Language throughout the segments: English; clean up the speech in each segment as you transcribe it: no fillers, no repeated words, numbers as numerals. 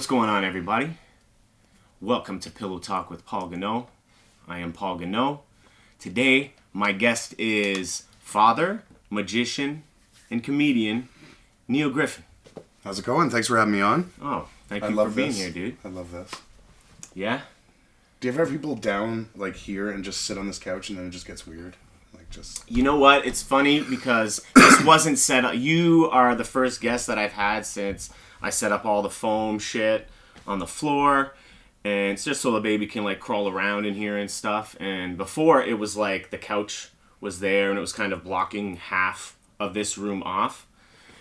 What's going on, everybody? Welcome to Pillow Talk with Paul Goneau. I am Paul Goneau. Today, my guest is father, magician, and comedian Neil Griffin. How's it going? Thanks for having me on. Oh, thank you for being here, dude. I love this. Yeah? Do you ever have people down, like, here and just sit on this couch and then it just gets weird? Like, just... You know what? It's funny because this wasn't set up. You are the first guest that I've had since I set up all the foam shit on the floor. And it's just so the baby can, like, crawl around in here and stuff. And before, it was like the couch was there and it was kind of blocking half of this room off.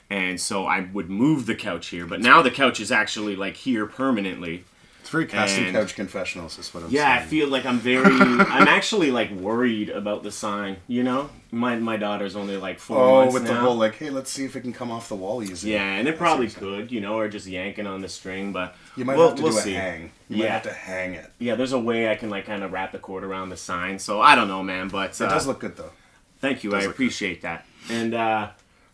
And so I would move the couch here. But now the couch is actually, like, here permanently. It's very casting couch confessionals is what I'm saying. Yeah, I feel like I'm actually, like, worried about the sign, you know? My daughter's only, like, 4 months with now. the whole, like, hey, let's see if it can come off the wall easy. Yeah, and it probably could, you know, or just yanking on the string, but you might have to do a see. hang. You might have to hang it. Yeah, there's a way I can, like, kind of wrap the cord around the sign, so I don't know, man, but... It does look good, though. Thank you, I appreciate that. And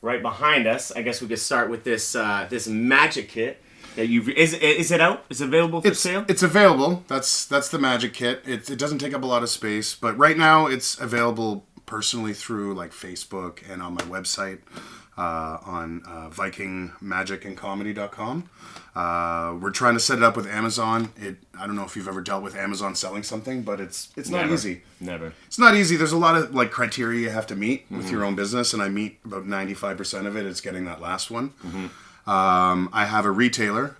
right behind us, I guess we could start with this this magic kit. That is it out? Is it available for sale? It's available. That's the magic kit. It doesn't take up a lot of space, but right now it's available personally through like Facebook and on my website on vikingmagicandcomedy.com. We're trying to set it up with Amazon. I don't know if you've ever dealt with Amazon selling something, but it's not easy. Never. It's not easy. There's a lot of like criteria you have to meet with your own business, and I meet about 95% of it. It's getting that last one. Mm-hmm. I have a retailer,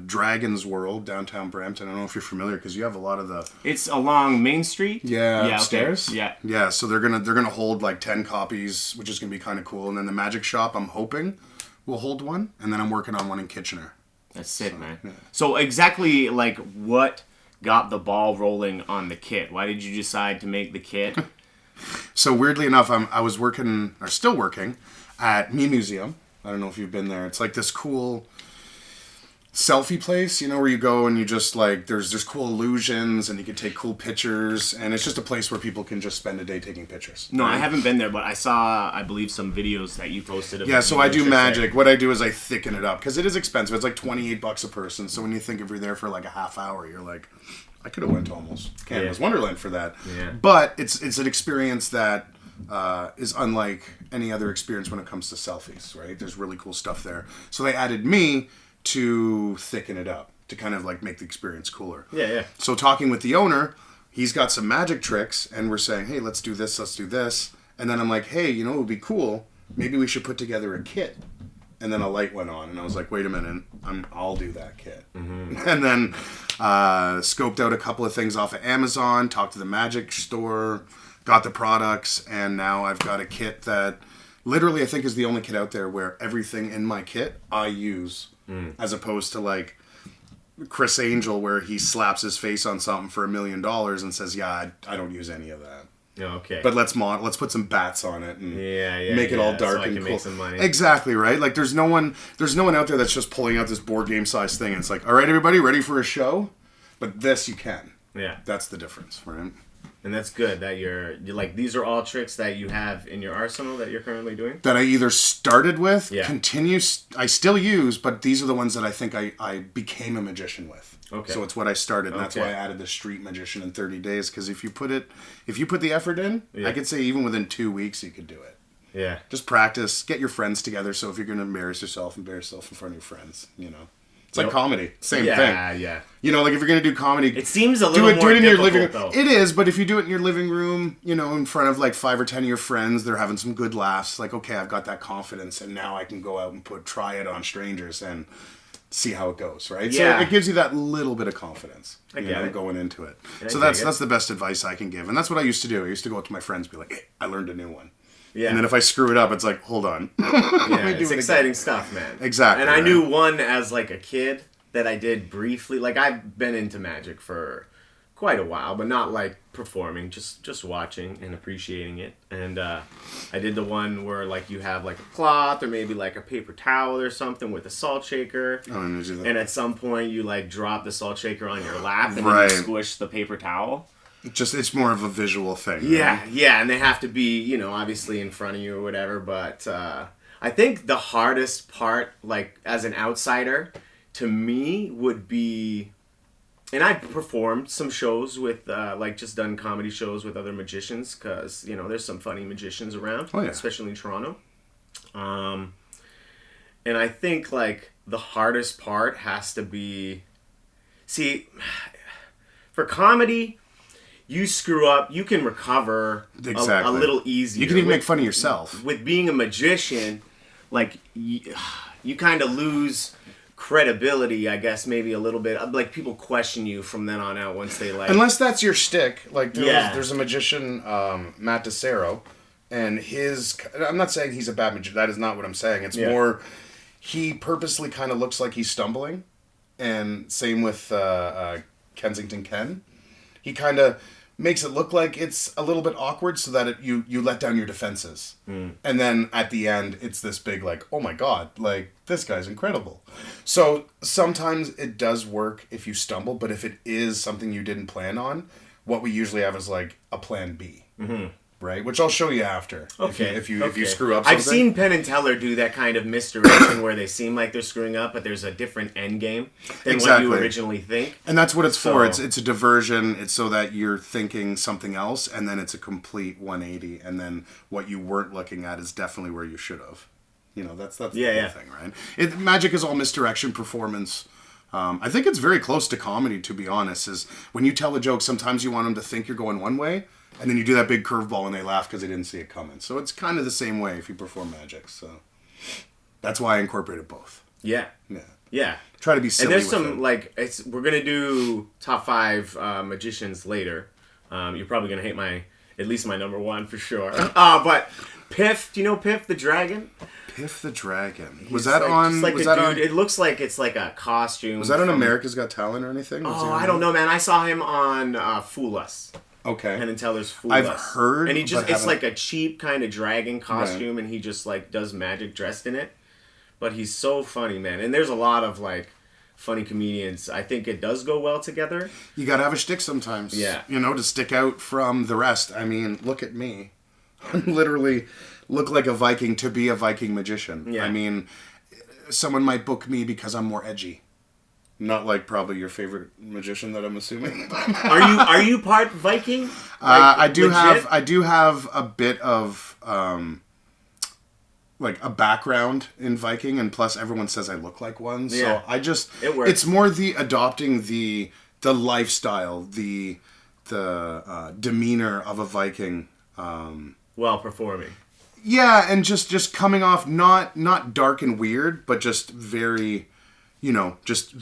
Dragon's World, downtown Brampton. I don't know if you're familiar because you have a lot of the... It's along Main Street? Yeah, upstairs? Okay. Yeah, so they're gonna hold like 10 copies, which is going to be kind of cool. And then the Magic Shop, I'm hoping, will hold one. And then I'm working on one in Kitchener. That's sick, man. Yeah. So exactly like what got the ball rolling on the kit? Why did you decide to make the kit? So weirdly enough, I was working, or still working, at Me Museum. I don't know if you've been there. It's like this cool selfie place, you know, where you go and you just like, there's cool illusions and you can take cool pictures. And it's just a place where people can just spend a day taking pictures. No, right? I haven't been there, but I saw, I believe, some videos that you posted. Yeah, so I do magic. There. What I do is I thicken it up because it is expensive. It's like $28 a person. So when you think if you're there for like a half hour, you're like, I could have went to almost Canada's Wonderland for that. Yeah. But it's an experience that... is unlike any other experience when it comes to selfies, right? There's really cool stuff there. So they added me to thicken it up, to kind of like make the experience cooler. Yeah. So talking with the owner, he's got some magic tricks, and we're saying, hey, let's do this. And then I'm like, hey, you know, it would be cool. Maybe we should put together a kit. And then a light went on, and I was like, wait a minute, I'll do that kit. Mm-hmm. And then scoped out a couple of things off of Amazon, talked to the magic store, got the products, and now I've got a kit that literally I think is the only kit out there where everything in my kit I use, as opposed to like Chris Angel where he slaps his face on something for $1 million and says, yeah, I don't use any of that. Okay. But let's put some bats on it and make it all dark so and cool. Make some money. Exactly, right? Like there's no one out there that's just pulling out this board game size thing and it's like, all right, everybody, ready for a show? But this you can. Yeah. That's the difference, right? And that's good that you're like, these are all tricks that you have in your arsenal that you're currently doing? That I either started with, I still use, but these are the ones that I think I became a magician with. Okay. So it's what I started, and that's why I added the street magician in 30 days, because if you put the effort in, I could say even within 2 weeks you could do it. Yeah. Just practice, get your friends together, so if you're going to embarrass yourself in front of your friends, you know. It's like comedy. Same thing. Yeah. You know, like if you're going to do comedy... It seems a little more in your living room. Though. It is, but if you do it in your living room, you know, in front of like 5 or 10 of your friends, they're having some good laughs. Like, okay, I've got that confidence, and now I can go out and try it on strangers and see how it goes, right? Yeah. So it gives you that little bit of confidence, going into it. So that's the best advice I can give. And that's what I used to do. I used to go up to my friends and be like, hey, I learned a new one. Yeah. And then if I screw it up, it's like, hold on. It's exciting stuff, man. Exactly. And I knew one as like a kid that I did briefly. Like I've been into magic for quite a while, but not like performing, just watching and appreciating it. And I did the one where like you have like a cloth or maybe like a paper towel or something with a salt shaker. Oh, I didn't do that. And at some point you like drop the salt shaker on your lap and then you squish the paper towel. It's more of a visual thing. Yeah, right? yeah, and they have to be, you know, obviously in front of you or whatever, but I think the hardest part, like, as an outsider, to me would be, and I've performed some shows with, like just done comedy shows with other magicians, because, you know, there's some funny magicians around, especially in Toronto. And I think, like, the hardest part has to be, see, for comedy, you screw up, you can recover a little easier. You can even make fun of yourself. With being a magician, like, you kind of lose credibility, I guess, maybe a little bit. Like, people question you from then on out once they, like... Unless that's your shtick. Like, there's a magician, Matt DeCero, and his... I'm not saying he's a bad magician. That is not what I'm saying. It's more... He purposely kind of looks like he's stumbling. And same with Kensington Ken. He kind of makes it look like it's a little bit awkward so that you let down your defenses. And then at the end, it's this big, like, oh my God, like, this guy's incredible. So sometimes it does work if you stumble, but if it is something you didn't plan on, what we usually have is, like, a plan B. Right? Which I'll show you after. Okay. If you screw up something. I've seen Penn and Teller do that kind of misdirection where they seem like they're screwing up, but there's a different end game than what you originally think. And that's what it's for. It's a diversion. It's so that you're thinking something else, and then it's a complete 180, and then what you weren't looking at is definitely where you should have. You know, that's the whole thing, right? Magic is all misdirection, performance. I think it's very close to comedy, to be honest, is when you tell a joke, sometimes you want them to think you're going one way, and then you do that big curveball and they laugh because they didn't see it coming. So it's kind of the same way if you perform magic. So that's why I incorporated both. Yeah. Try to be silly. And there's some, like, we're going to do top 5 magicians later. You're probably going to hate at least my number 1 for sure. But Piff, do you know Piff the Dragon? Piff the Dragon. He's Was that like, on... Just like was a that dude. on, It looks like it's like a costume. Was that on America's Got Talent or anything? I don't know, man. I saw him on Fool Us. Okay. Penn and Teller's Fool Us. I've heard, and it's like a cheap kind of dragon costume, and he just, like, does magic dressed in it. But he's so funny, man. And there's a lot of, like, funny comedians. I think it does go well together. You gotta have a shtick sometimes. Yeah. You know, to stick out from the rest. I mean, look at me. I literally look like a Viking to be a Viking magician. Yeah. I mean, someone might book me because I'm more edgy. Not like probably your favorite magician that I'm assuming. Are you part Viking? I do have a bit of like a background in Viking, and plus everyone says I look like one. So it works. It's more the adopting the lifestyle, the demeanor of a Viking. While performing. Yeah, and just coming off not dark and weird, but just very, you know, just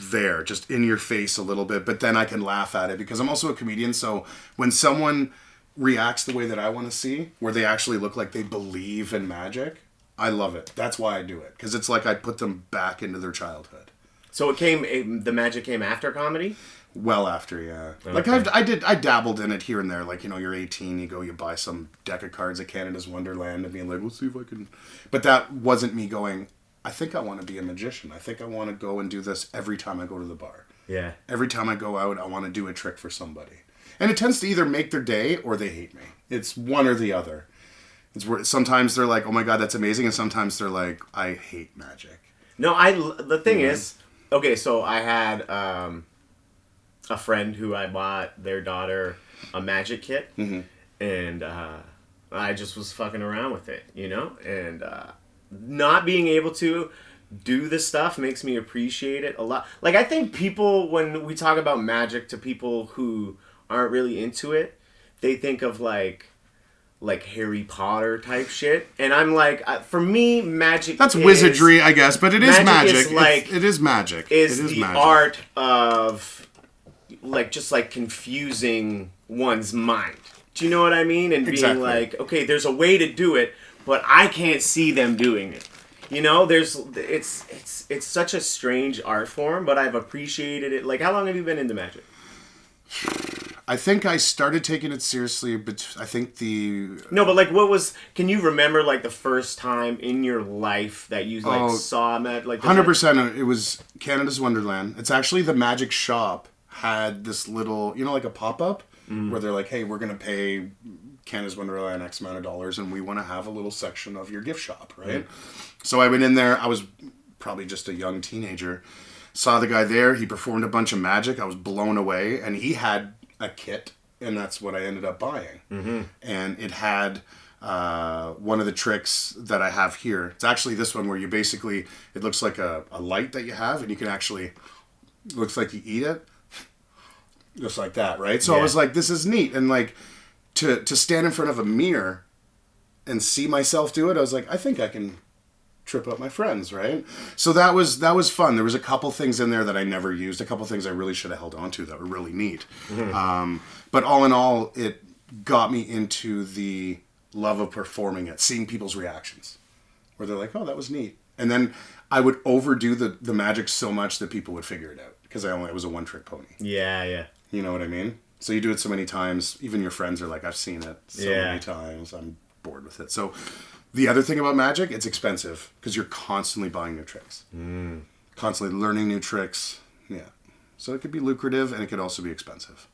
in your face a little bit, but then I can laugh at it because I'm also a comedian, so when someone reacts the way that I want to see, where they actually look like they believe in magic, I love it. That's why I do it, because it's like I put them back into their childhood. So the magic came after comedy? Well after, yeah. Okay. Like I dabbled in it here and there. Like, you know, you're 18, you buy some deck of cards at Canada's Wonderland and being like, let's see if I can. But that wasn't me going, I think I want to be a magician. I think I want to go and do this every time I go to the bar. Yeah. Every time I go out, I want to do a trick for somebody. And it tends to either make their day or they hate me. It's one or the other. It's where sometimes they're like, oh my God, that's amazing. And sometimes they're like, I hate magic. No, the thing is, okay, so I had a friend who I bought their daughter a magic kit, and I just was fucking around with it, you know? And not being able to do this stuff makes me appreciate it a lot. Like, I think people, when we talk about magic to people who aren't really into it, they think of like Harry Potter type shit, and I'm like, for me, magic. That's wizardry, I guess, but it is magic. Is like, it is magic. Is it is the magic. art of like just like confusing one's mind. Do you know what I mean? And being like, okay, there's a way to do it, but I can't see them doing it. You know, it's such a strange art form, but I've appreciated it. Like, how long have you been into magic? I think I started taking it seriously, but I think No, but like, can you remember like the first time in your life that you like saw magic? Like 100%. It was Canada's Wonderland. It's actually the magic shop had this little, you know, like a pop-up where they're like, hey, we're going to pay Canada's Wonderland X amount of dollars and we want to have a little section of your gift shop, right? So I went in there. I was probably just a young teenager. Saw the guy there. He performed a bunch of magic. I was blown away. And he had a kit, and that's what I ended up buying. Mm-hmm. And it had one of the tricks that I have here. It's actually this one where you basically, it looks like a light that you have, and you can actually, looks like you eat it. Just like that, right? So I was like, this is neat. And like, to stand in front of a mirror and see myself do it, I was like, I think I can trip up my friends, right? So that was fun. There was a couple things in there that I never used, a couple things I really should have held on to that were really neat. Mm-hmm. But all in all, it got me into the love of performing it, seeing people's reactions, where they're like, oh, that was neat. And then I would overdo the magic so much that people would figure it out, because it was a one-trick pony. Yeah. You know what I mean? So you do it so many times, even your friends are like, I've seen it so many times, I'm bored with it. So the other thing about magic, it's expensive because you're constantly buying new tricks. Constantly learning new tricks. Yeah. So it could be lucrative and it could also be expensive.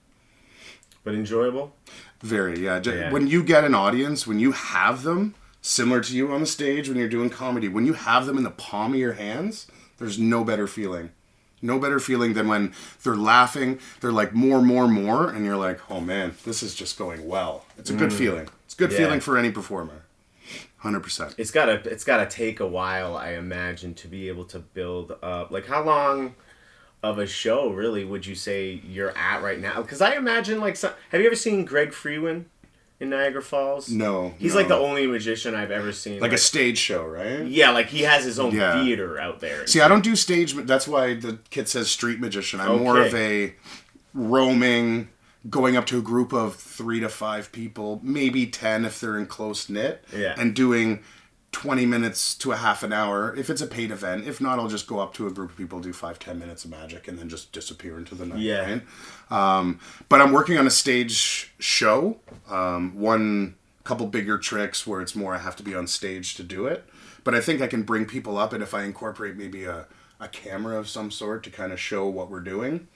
But enjoyable? Very, yeah. When you get an audience, when you have them, similar to you on the stage when you're doing comedy, when you have them in the palm of your hands, there's no better feeling. No better feeling than when they're laughing, they're like more, and you're like, oh man, this is just going well. It's a good feeling. It's a good feeling for any performer. 100%. It's gotta take a while, I imagine, to be able to build up. Like, how long of a show, really, would you say you're at right now? Because I imagine, like, have you ever seen Greg Freeman in Niagara Falls? No. He's like the only magician I've ever seen. Like a stage show, right? Yeah, like he has his own theater out there. See, I don't do stage. That's why the kid says street magician. I'm more of a roaming, going up to a group of 3 to 5 people, maybe 10 if they're in close knit, and doing 20 minutes to a half an hour if it's a paid event. If not, I'll just go up to a group of people, do 5-10 minutes of magic, and then just disappear into the night. Yeah. Right? But I'm working on a stage show. One couple bigger tricks where it's more I have to be on stage to do it. But I think I can bring people up, and if I incorporate maybe a camera of some sort to kind of show what we're doing,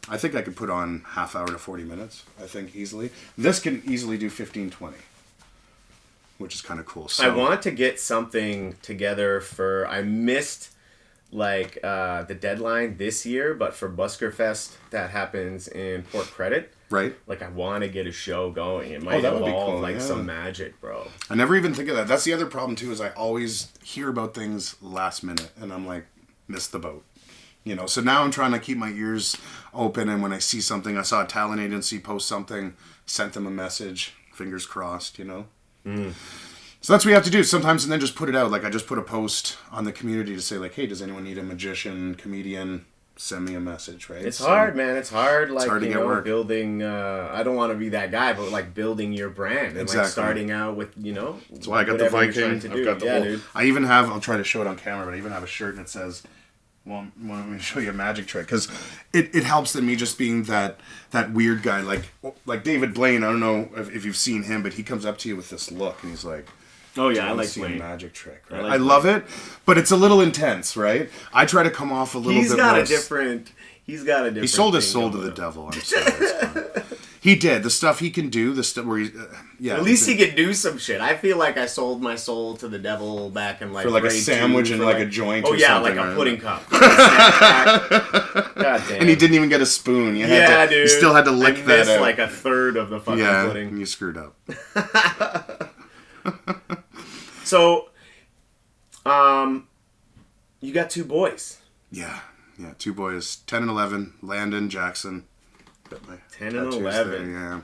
I think I could put on half hour to 40 minutes, I think, easily. This can easily do 15-20. Which is kind of cool. So, I want to get something together for... I missed like the deadline this year, but for Busker Fest that happens in Port Credit. Right. Like, I want to get a show going. It might involve some magic, bro. I never even think of that. That's the other problem too, is I always hear about things last minute and I'm like, missed the boat. You know, so now I'm trying to keep my ears open, and when I see something, I saw a talent agency post something, sent them a message, fingers crossed, you know. So that's what you have to do sometimes, and then just put it out. Like, I just put a post on the community to say, like, hey, does anyone need a magician, comedian? Send me a message, right? It's hard, man. It's hard, like, it's hard to get work. Building, I don't want to be that guy, but, like, building your brand. And, like, starting out with, you know, that's why I got the Viking. I've got the whole... Dude. I even have, I'll try to show it on camera, but I even have a shirt that says... Well, let me show you a magic trick, because it helps than me just being that weird guy like David Blaine. I don't know if you've seen him, but he comes up to you with this look and he's like, "Oh yeah, I like Blaine. A magic trick." Right? I love it, but it's a little intense, right? I try to come off a little bit. He's got a different. He sold his soul to the devil. I'm sorry. He did. The stuff he can do, the stuff where he's... At least he can do some shit. I feel like I sold my soul to the devil back in, like, for, like, a sandwich and, like, a joint or like something. a pudding cup. God damn. And he didn't even get a spoon. Dude. You still had to lick that out. Like, a third of the fucking pudding. And you screwed up. So, you got 2 boys. Yeah, 2 boys. 10 and 11. Landon, Jackson. 10 and 11. Yeah.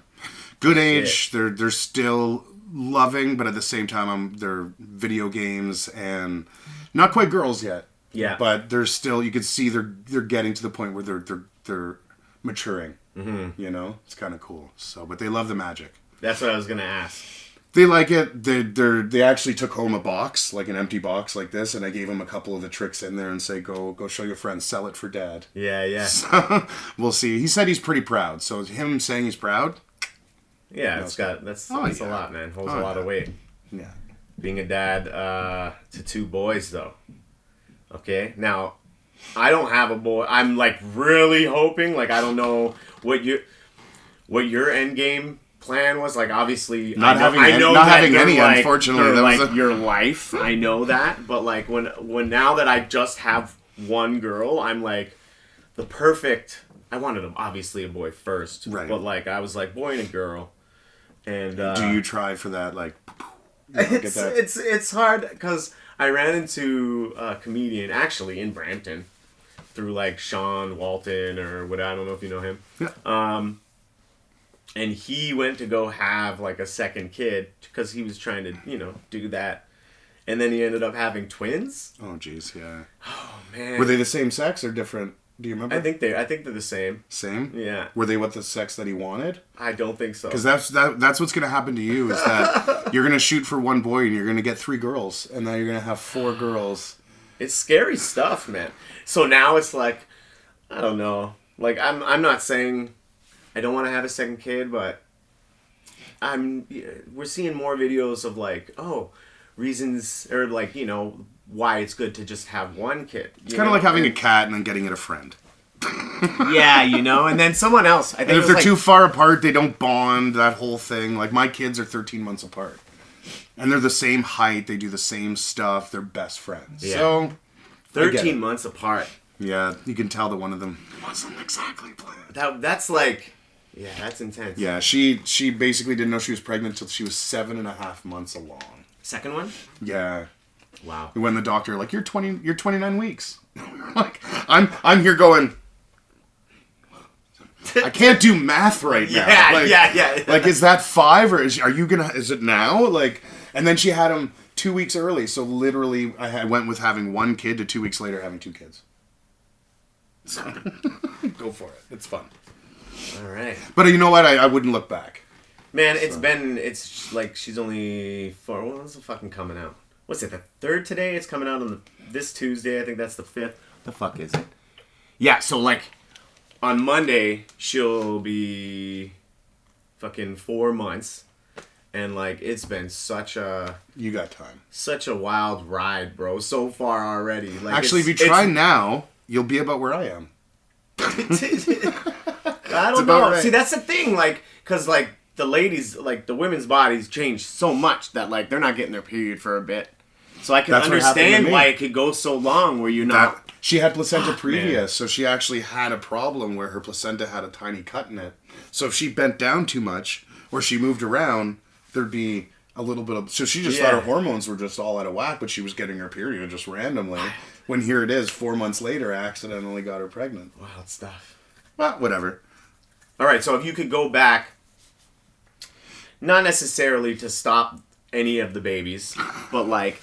Good age. They're still loving, but at the same time, they're video games and not quite girls yet. Yeah. But they're still. You can see they're getting to the point where they're maturing. Mm-hmm. You know, it's kind of cool. So, but they love the magic. That's what I was gonna ask. They like it. They actually took home a box, like an empty box like this, and I gave them a couple of the tricks in there and say, go show your friends, sell it for dad. Yeah. So, we'll see. He said he's pretty proud. So him saying he's proud. Yeah, that's a lot, man. Holds a lot of weight. Yeah. Being a dad to 2 boys, though. Okay, now I don't have a boy. I'm like really hoping. Like, I don't know what your end game plan was. Like, obviously, not having any, like, unfortunately, that was your life. I know that, but like when now that I just have one girl, I'm like, the perfect. I wanted obviously a boy first, Right. but like I was like boy and a girl. And Do you try for that? Like, you know, get that? it's hard because I ran into a comedian actually in Brampton through like Sean Walton or what, I don't know if you know him. Yeah. And he went to go have like a second kid because he was trying to, do that. And then he ended up having twins. Oh, jeez, yeah. Oh, man. Were they the same sex or different? Do you remember? I think they're the same. Same? Yeah. Were they what the sex that he wanted? I don't think so. Because that's what's going to happen to you is that you're going to shoot for one boy and you're going to get 3 girls. And now you're going to have 4 girls. It's scary stuff, man. So now it's like, I don't know. Like, I'm not saying I don't want to have a second kid, but we're seeing more videos of like, reasons or like, why it's good to just have one kid. It's kind of like having a cat and then getting it a friend. Yeah, and then someone else. I think And if they're too far apart, they don't bond, that whole thing. Like, my kids are 13 months apart. And they're the same height, they do the same stuff, they're best friends. Yeah. So, 13 months apart. Yeah, you can tell that one of them wasn't exactly planned. That's like, yeah, that's intense. Yeah, she basically didn't know she was pregnant until she was 7.5 months along. Second one? Yeah. Wow. When the doctor like, you're 29 weeks. Like, I'm here going, I can't do math right now. Yeah, like, yeah. Like, is that 5 or is it now? Like, and then she had him 2 weeks early. So literally I went with having 1 kid to 2 weeks later having 2 kids. So go for it. It's fun. All right. But you know what? I wouldn't look back. Man, it's like she's only 4. When's the fucking coming out? What's it, the 3rd today? It's coming out on this Tuesday. I think that's the 5th. The fuck is it? Yeah, so like on Monday she'll be fucking 4 months, and like it's been such a wild ride, bro. So far already. Like, actually, if you try now, you'll be about where I am. I don't know. Right. See, that's the thing, like, because like the ladies, like the women's bodies change so much that like they're not getting their period for a bit. So I can understand why it could go so long where you're not. She had placenta previa, so she actually had a problem where her placenta had a tiny cut in it. So if she bent down too much or she moved around, there'd be a little bit of. So she just thought her hormones were just all out of whack, but she was getting her period just randomly. When here it is, 4 months later, I accidentally got her pregnant. Wild stuff. Well, whatever. All right, so if you could go back, not necessarily to stop any of the babies, but like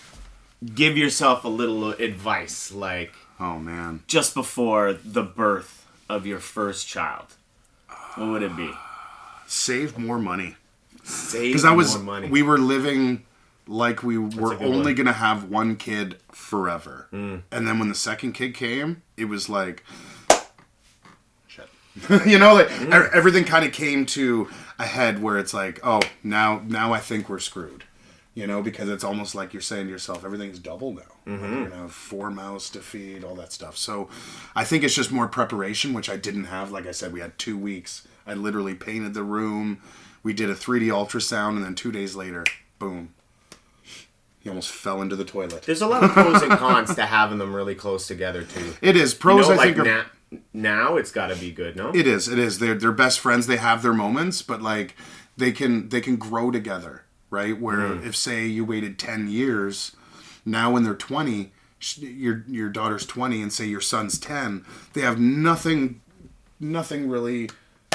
give yourself a little advice, like, oh man, just before the birth of your first child, what would it be? Save more money. More money. We were living like we were only going to have 1 kid forever. And then when the second kid came, it was like, shit. Everything kind of came to a head where it's like, oh, now I think we're screwed. Because it's almost like you're saying to yourself, everything's double now. Like you're going to have 4 mouths to feed, all that stuff. So I think it's just more preparation, which I didn't have. Like I said, we had 2 weeks. I literally painted the room. We did a 3D ultrasound, and then 2 days later, boom. He almost fell into the toilet. There's a lot of pros and cons to having them really close together, too. It is. Pros, I think, now it's got to be good, no? It is. They're best friends. They have their moments, but like they can grow together. Right, where if say you waited 10 years, now when they're 20, your daughter's 20, and say your son's 10, they have nothing really,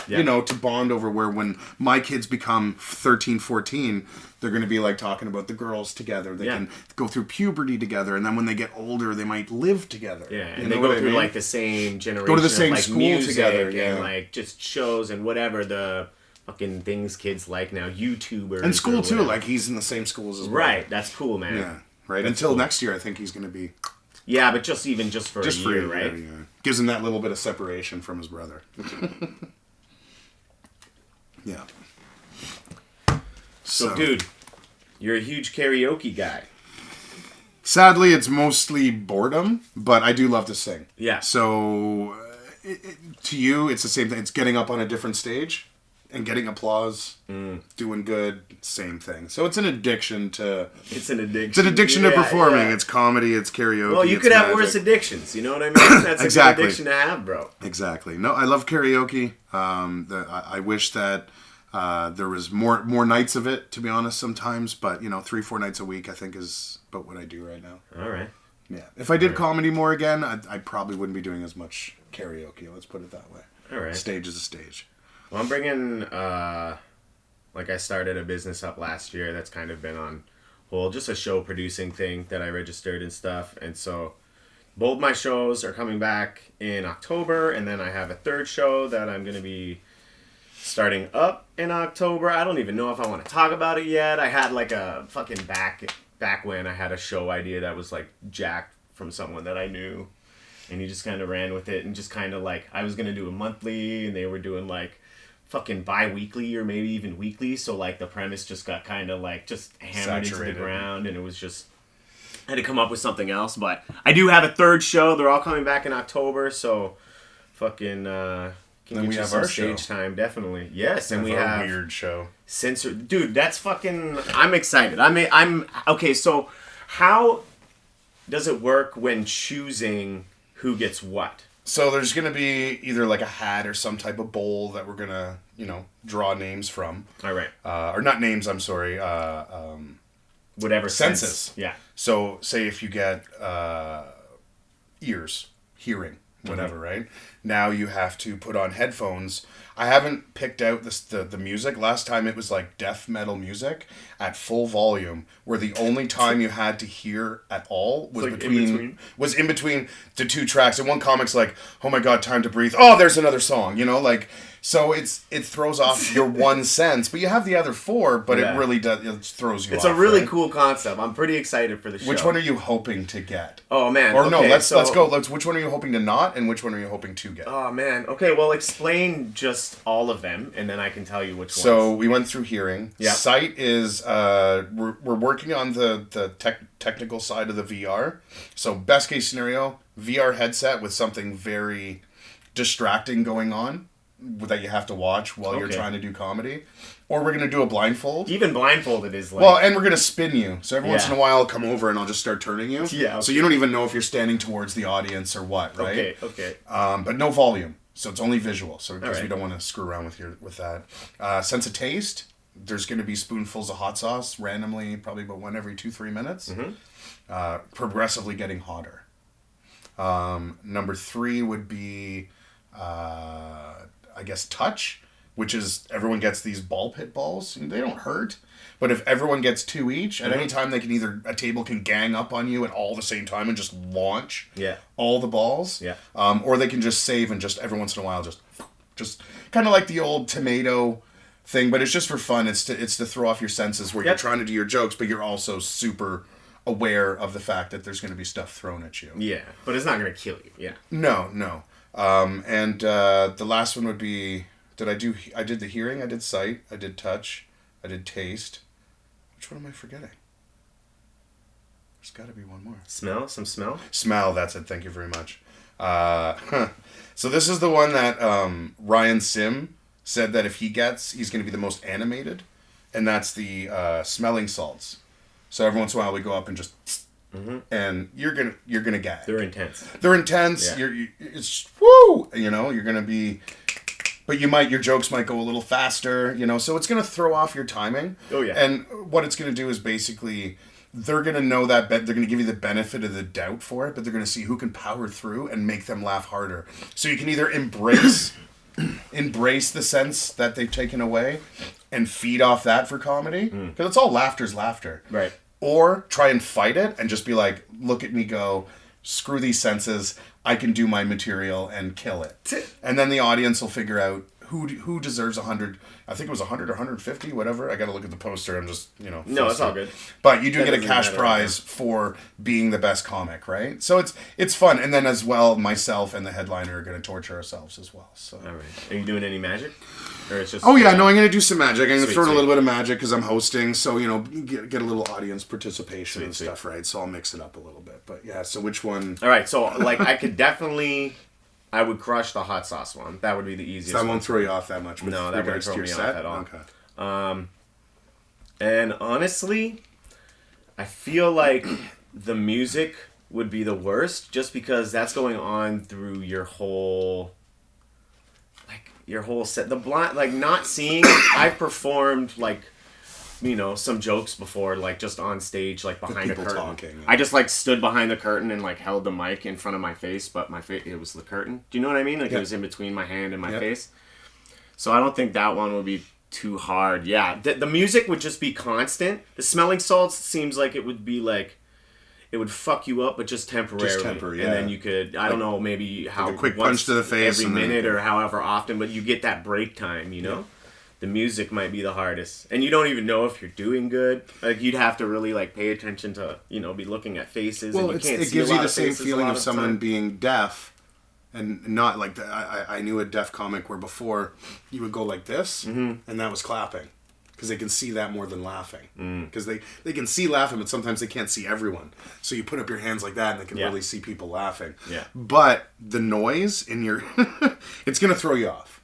to bond over. Where when my kids become 13, 14, they're going to be like talking about the girls together. They can go through puberty together, and then when they get older, they might live together. Yeah, and they go through like the same generation. Go to the same of, like, school music together, and like just shows and whatever the fucking things kids like now, YouTubers. And school too, like he's in the same school as his brother. Right, that's cool, man. Yeah, right. Until next year, I think he's going to be. Yeah, but just for a year, right? Yeah. Gives him that little bit of separation from his brother. Yeah. So, dude, you're a huge karaoke guy. Sadly, it's mostly boredom, but I do love to sing. Yeah. So, to you, it's the same thing. It's getting up on a different stage. and getting applause, doing good, same thing. So it's an addiction to... It's an addiction. It's an addiction to performing. Yeah. It's comedy, it's karaoke, well, you could have worse addictions, you know what I mean? That's exactly. a good addiction to have, bro. Exactly. No, I love karaoke. I wish that there was more nights of it, to be honest, sometimes. But, 3-4 nights a week, I think, is about what I do right now. All right. Yeah. If I did comedy more again, I probably wouldn't be doing as much karaoke. Let's put it that way. All right. Stage is a stage. Well, I'm bringing, I started a business up last year that's kind of been on hold, just a show producing thing that I registered and stuff. And so both my shows are coming back in October, and then I have a third show that I'm going to be starting up in October. I don't even know if I want to talk about it yet. I had like a fucking back when I had a show idea that was like jacked from someone that I knew. And he just kind of ran with it and just kind of like, I was going to do a monthly and they were doing like fucking bi-weekly or maybe even weekly. So like the premise just got kind of like just hammered saturated into the ground, and it was just, I had to come up with something else. But I do have a third show. They're all coming back in October. So fucking, then we have our stage show. Time, definitely. Yes. And we our have weird show. Dude, that's fucking, I'm excited. I'm okay. So how does it work when choosing who gets what? So there's going to be either like a hat or some type of bowl that we're going to, draw names from. All right. Or not names, I'm sorry. Whatever. Senses. Sense. Yeah. So say if you get ears, hearing, whatever, right? Now you have to put on headphones. I haven't picked out the music. Last time it was like death metal music at full volume, where the only time you had to hear at all was like in between the two tracks. And one comic's like, "Oh my God, time to breathe." Oh, there's another song. So it throws off your one sense, but you have the other four. But it really does. It throws you off. It's a really right? cool concept. I'm pretty excited for the show. Which one are you hoping to get? Oh man. Or no, okay, let's go. Which one are you hoping to not, and which one are you hoping to get? Oh man. Okay, well explain just all of them, and then I can tell you which ones. So we went through hearing. Yeah. Sight is we're working on the technical side of the VR. So best case scenario, VR headset with something very distracting going on that you have to watch while you're trying to do comedy. Or we're going to do a blindfold. Even blindfolded is like... Well, and we're going to spin you. So every once in a while I'll come over and I'll just start turning you. Yeah. Okay. So you don't even know if you're standing towards the audience or what, right? Okay. But no volume. So it's only visual. So because right. we don't want to screw around with that. Sense of taste. There's going to be spoonfuls of hot sauce randomly, probably about one every 2-3 minutes. Mm-hmm. Progressively getting hotter. Number 3 would be, I guess, touch, which is everyone gets these ball pit balls. They don't hurt, but if everyone gets 2 each, at any time a table can gang up on you at all the same time and just launch all the balls. Yeah. Or they can just save and just every once in a while just kind of like the old tomato thing, but it's just for fun. It's to throw off your senses where you're trying to do your jokes, but you're also super aware of the fact that there's going to be stuff thrown at you. Yeah, but it's not going to kill you. Yeah. No. And the last one would be, I did the hearing, I did sight, I did touch, I did taste. Which one am I forgetting? There's got to be one more. Smell? Some smell? Smell, that's it. Thank you very much. So this is the one that Ryan Sim said that if he gets, he's going to be the most animated. And that's the smelling salts. So every once in a while we go up and just... Mm-hmm. And you're gonna gag. They're intense. Yeah. It's woo. You're gonna be, but your jokes might go a little faster. So it's gonna throw off your timing. Oh yeah. And what it's gonna do is basically they're gonna know that they're gonna give you the benefit of the doubt for it, but they're gonna see who can power through and make them laugh harder. So you can either embrace the sense that they've taken away, and feed off that for comedy because it's all laughter's laughter. Right. Or try and fight it and just be like, look at me go, screw these senses, I can do my material and kill it. And then the audience will figure out who deserves 100. I think it was 100 or 150, whatever. I got to look at the poster. I'm just, No, it's all good. But you do get a cash prize for being the best comic, right? So it's fun. And then as well, myself and the headliner are going to torture ourselves as well. So. All right. Are you doing any magic? Or it's just... Oh, yeah. No, I'm going to do some magic. I'm going to throw in a sweet. little bit of magic because I'm hosting. So, get a little audience participation and stuff, right? So I'll mix it up a little bit. But, yeah, so which one... All right. So, I could definitely I would crush the hot sauce one. That would be the easiest. So that one. won't throw you off that much with No, that wouldn't regards throw to your me off set? at all. Okay. And honestly, I feel like the music would be the worst just because that's going on through your whole set. The blind, like not seeing, I've performed like, you know, some jokes before, like just on stage, like behind a curtain. Talking, yeah. I just like stood behind the curtain and like held the mic in front of my face, but my face, it was the curtain. Do you know what I mean? Like it was in between my hand and my face. So I don't think that one would be too hard. Yeah, the music would just be constant. The smelling salts seems like it would be like, it would fuck you up, but just temporarily. Just temporary, And then you could, I don't know, maybe how like a quick once punch to the face every and then- minute or however often, but you get that break time, you know? Yeah. The music might be the hardest. And you don't even know if you're doing good. Like, you'd have to really, like, pay attention to, you know, be looking at faces. Well, and you can't it see gives a lot you the of same faces feeling a lot of someone time. being deaf and not like I knew a deaf comic where before you would go like this and that was clapping because they can see that more than laughing because they can see laughing but sometimes they can't see everyone, so you put up your hands like that and they can really see people laughing. But the noise in your it's gonna throw you off,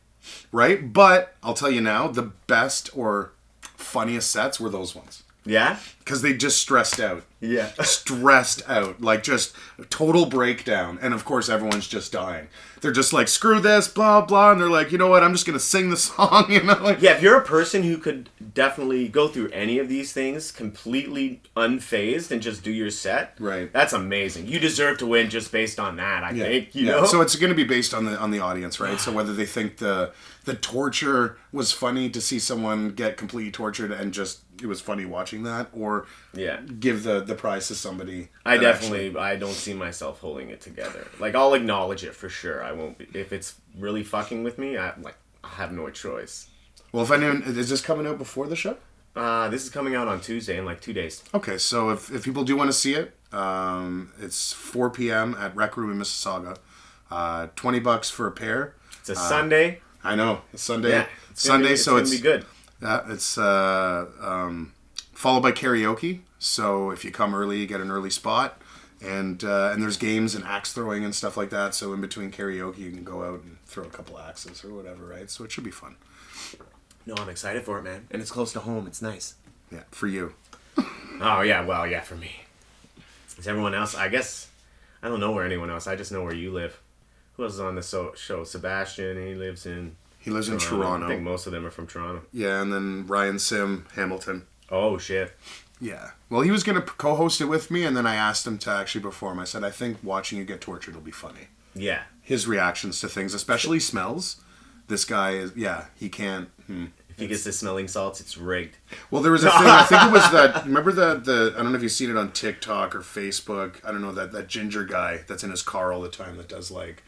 right? But I'll tell you now, the best or funniest sets were those ones. Yeah? Because they just stressed out. Yeah. Stressed out. Like, just total breakdown. And, of course, everyone's just dying. They're just like, screw this, blah, blah. And they're like, you know what? I'm just going to sing the song, you know? Like, yeah, if you're a person who could definitely go through any of these things completely unfazed and just do your set, right, that's amazing. You deserve to win just based on that, I think, you know? So it's going to be based on the audience, right? So whether they think the torture was funny to see someone get completely tortured and just it was funny watching that, or give the prize to somebody. I don't see myself holding it together. Like, I'll acknowledge it for sure. I won't be, if it's really fucking with me, I have no choice. Well, if anyone, is this coming out before the show? This is coming out on Tuesday in like 2 days. Okay, so if people do want to see it, it's 4 p.m. at Rec Room in Mississauga. $20 for a pair. It's a Sunday. I know, it's Sunday. Yeah, it's gonna be good. Yeah, it's followed by karaoke. So if you come early, you get an early spot, and there's games and axe throwing and stuff like that. So in between karaoke, you can go out and throw a couple axes or whatever, right? So it should be fun. No, I'm excited for it, man. And it's close to home. It's nice. Yeah, for you. Oh, yeah. Well, yeah, for me. Is everyone else? I guess I don't know where anyone else. I just know where you live. Who else is on this show? Sebastian. He lives in Toronto. I think most of them are from Toronto. Yeah, and then Ryan Sim, Hamilton. Oh, shit. Yeah. Well, he was going to co-host it with me, and then I asked him to actually perform. I said, I think watching you get tortured will be funny. Yeah. His reactions to things, especially smells. This guy is, he can't. If he gets the smelling salts, it's rigged. Well, there was a thing, I think it was that, remember the I don't know if you've seen it on TikTok or Facebook, I don't know, that ginger guy that's in his car all the time that does, like,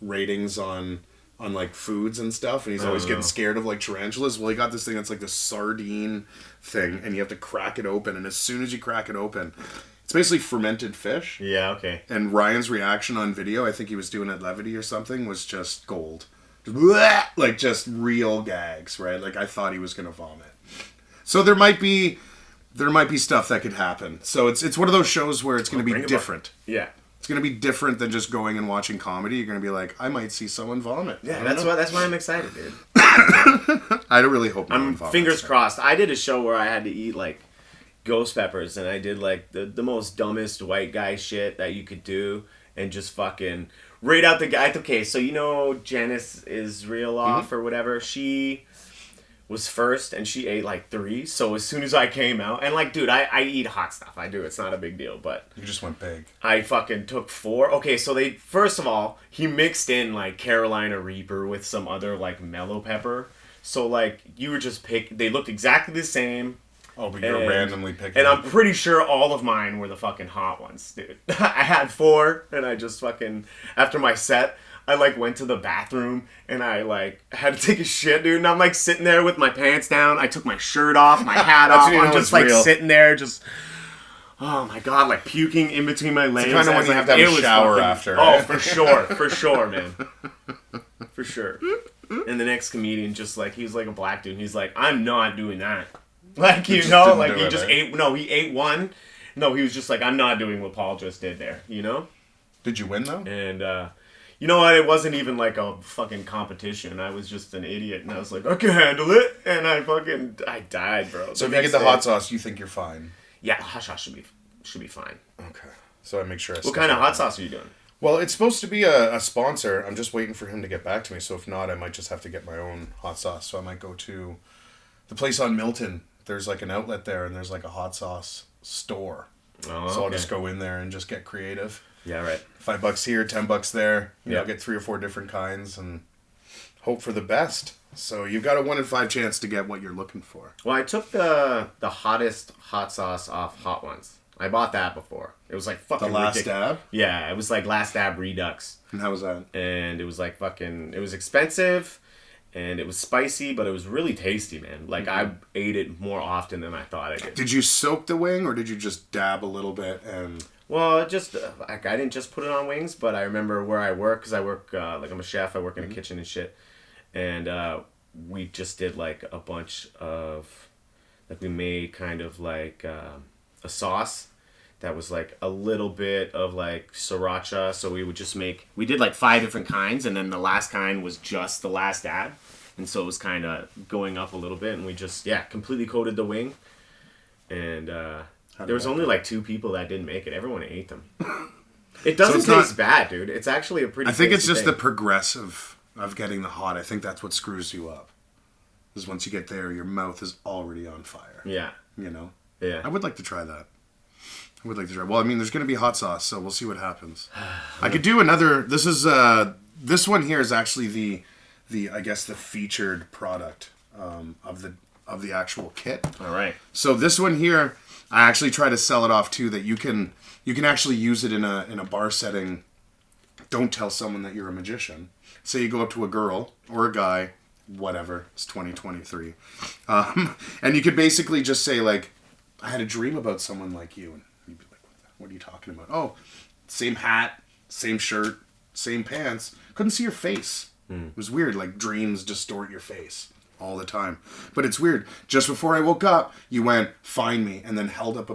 ratings on like foods and stuff, and he's always getting scared of like tarantulas. Well, he got this thing that's like this sardine thing, and you have to crack it open, and as soon as you crack it open, it's basically fermented fish. Yeah, okay. And Ryan's reaction on video, I think he was doing it Levity or something, was just gold. Like just real gags, right? Like I thought he was gonna vomit. So there might be stuff that could happen. So it's one of those shows where it's gonna be different. Yeah. It's going to be different than just going and watching comedy. You're going to be like, I might see someone vomit. Yeah, that's why I'm excited, dude. I don't really hope no one vomits. Fingers crossed. I did a show where I had to eat, like, ghost peppers, and I did, like, the most dumbest white guy shit that you could do, and just fucking right out the guy. Okay, so you know Janice Israeloff or whatever? She was first, and she ate like 3. So as soon as I came out, and like, dude, I eat hot stuff. I do. It's not a big deal, but you just went big. I fucking took 4. Okay, so first of all, he mixed in like Carolina Reaper with some other like mellow pepper. So like you were just they looked exactly the same. Oh, but you're randomly picking. And I'm pretty sure all of mine were the fucking hot ones, dude. I had 4, and I just fucking, after my set, I, like, went to the bathroom, and I, like, had to take a shit, dude. And I'm, like, sitting there with my pants down. I took my shirt off, my hat off. I'm just, like, sitting there, just, oh, my God, like, puking in between my legs. It's kind of when you have to have a shower after. Right? Oh, for sure, man. For sure. And the next comedian just, like, he was, like, a black dude, and he's like, I'm not doing that. Like, you know, like, he just ate, he ate one. No, he was just like, I'm not doing what Paul just did there, you know? Did you win, though? And, You know what? It wasn't even like a fucking competition. I was just an idiot, and I was like, I can handle it, and I died, bro. So if you get the hot sauce, you think you're fine? Yeah, hot sauce should be fine. Okay. So I make sure. What kind of hot sauce are you doing? Well, it's supposed to be a sponsor. I'm just waiting for him to get back to me. So if not, I might just have to get my own hot sauce. So I might go to the place on Milton. There's like an outlet there, and there's like a hot sauce store. Oh, so I'll just go in there and just get creative. Yeah, right. $5 here, $10 there. You know, get 3 or 4 different kinds and hope for the best. So you've got a 1 in 5 chance to get what you're looking for. Well, I took the hottest hot sauce off Hot Ones. I bought that before. It was like fucking The Last ridiculous. Dab? Yeah, it was like Last Dab Redux. And how was that? And it was like fucking... It was expensive, and it was spicy, but it was really tasty, man. Like, I ate it more often than I thought I did. Did you soak the wing, or did you just dab a little bit and... Well, just like I didn't just put it on wings, but I remember where I work because I work like I'm a chef. I work in a kitchen and shit, and we just did like a bunch of like we made kind of like a sauce that was like a little bit of like sriracha. So we would just we did like 5 different kinds, and then the last kind was just the Last Dab, and so it was kind of going up a little bit, and we just completely coated the wing, and. There was only like 2 people that didn't make it. Everyone ate them. It doesn't taste bad, dude. It's actually a pretty. I think it's just thing. the progressive of getting the hot. I think that's what screws you up. Is once you get there, your mouth is already on fire. Yeah. You know. Yeah. I would like to try that. I would like to try. Well, I mean, there's going to be hot sauce, so we'll see what happens. I could do another. This is this one here is actually the I guess the featured product of the actual kit. All right. So this one here. I actually try to sell it off too that you can actually use it in a bar setting. Don't tell someone that you're a magician. Say you go up to a girl or a guy, whatever. It's 2023, and you could basically just say like, "I had a dream about someone like you," and you'd be like, "What are you talking about?" Oh, same hat, same shirt, same pants. Couldn't see your face. It was weird. Like dreams distort your face. All the time. But it's weird. Just before I woke up, you went, find me, and then held up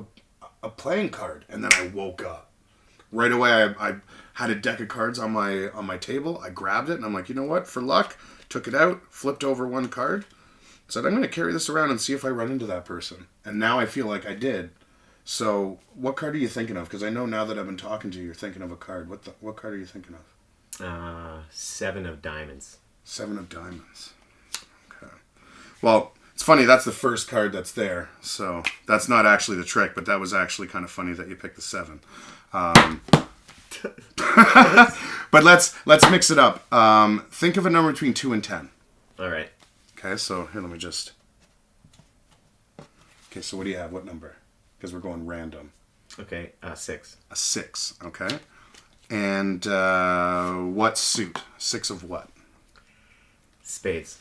a playing card. And then I woke up. Right away, I had a deck of cards on my table. I grabbed it, and I'm like, you know what? For luck, took it out, flipped over one card, said, I'm going to carry this around and see if I run into that person. And now I feel like I did. So what card are you thinking of? Because I know now that I've been talking to you, you're thinking of a card. What card are you thinking of? 7 of Diamonds. 7 of Diamonds. Well, it's funny, that's the first card that's there, so that's not actually the trick, but that was actually kind of funny that you picked the 7. But let's mix it up. Think of a number between 2 and 10. All right. Okay, so here, let me just... Okay, so what do you have? What number? Because we're going random. Okay, 6. A 6, okay. And what suit? 6 of what? Spades.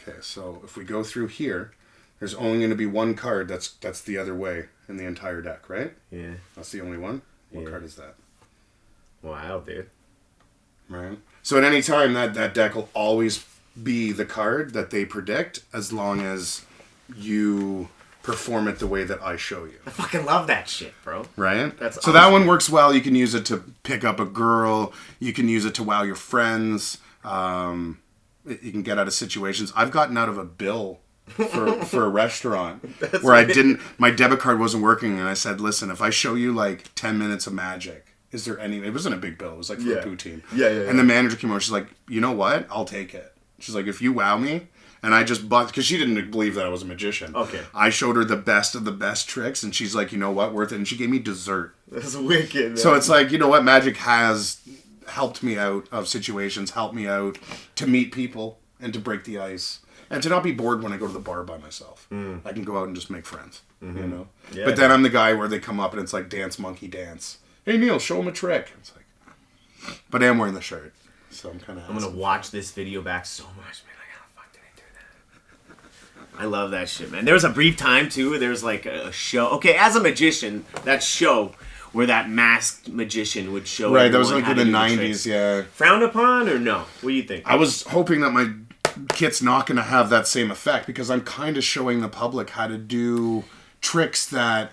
Okay, so if we go through here, there's only going to be one card that's the other way in the entire deck, right? Yeah. That's the only one? What card is that? Wow, dude. Right. So at any time, that deck will always be the card that they predict as long as you perform it the way that I show you. I fucking love that shit, bro. Right? That's so awesome. that one works well. You can use it to pick up a girl. You can use it to wow your friends. You can get out of situations. I've gotten out of a bill for a restaurant where I didn't, my debit card wasn't working, and I said, listen, if I show you like 10 minutes of magic, is there any, it wasn't a big bill, it was like for a poutine. Yeah. And the manager came over, she's like, you know what, I'll take it. She's like, if you wow me, and I just bought, because she didn't believe that I was a magician. Okay. I showed her the best of the best tricks, and she's like, you know what, worth it, and she gave me dessert. That's wicked, man. So it's like, you know what, magic has helped me out of situations, helped me out to meet people and to break the ice and to not be bored when I go to the bar by myself. I can go out and just make friends, you know. Yeah. But then I'm the guy where they come up and it's like dance monkey dance. Hey Neil, show him a trick. It's like, but I am wearing the shirt, so I'm kind of. I'm gonna watch this video back so much, man. Like, how the fuck did I do that? I love that shit, man. There was a brief time too. There was like a show. Okay, as a magician, that show where that masked magician would show. Right, that was like how in to the do 90s, tricks. yeah. Frowned upon or no? What do you think? I was hoping that my kit's not going to have that same effect because I'm kind of showing the public how to do tricks that,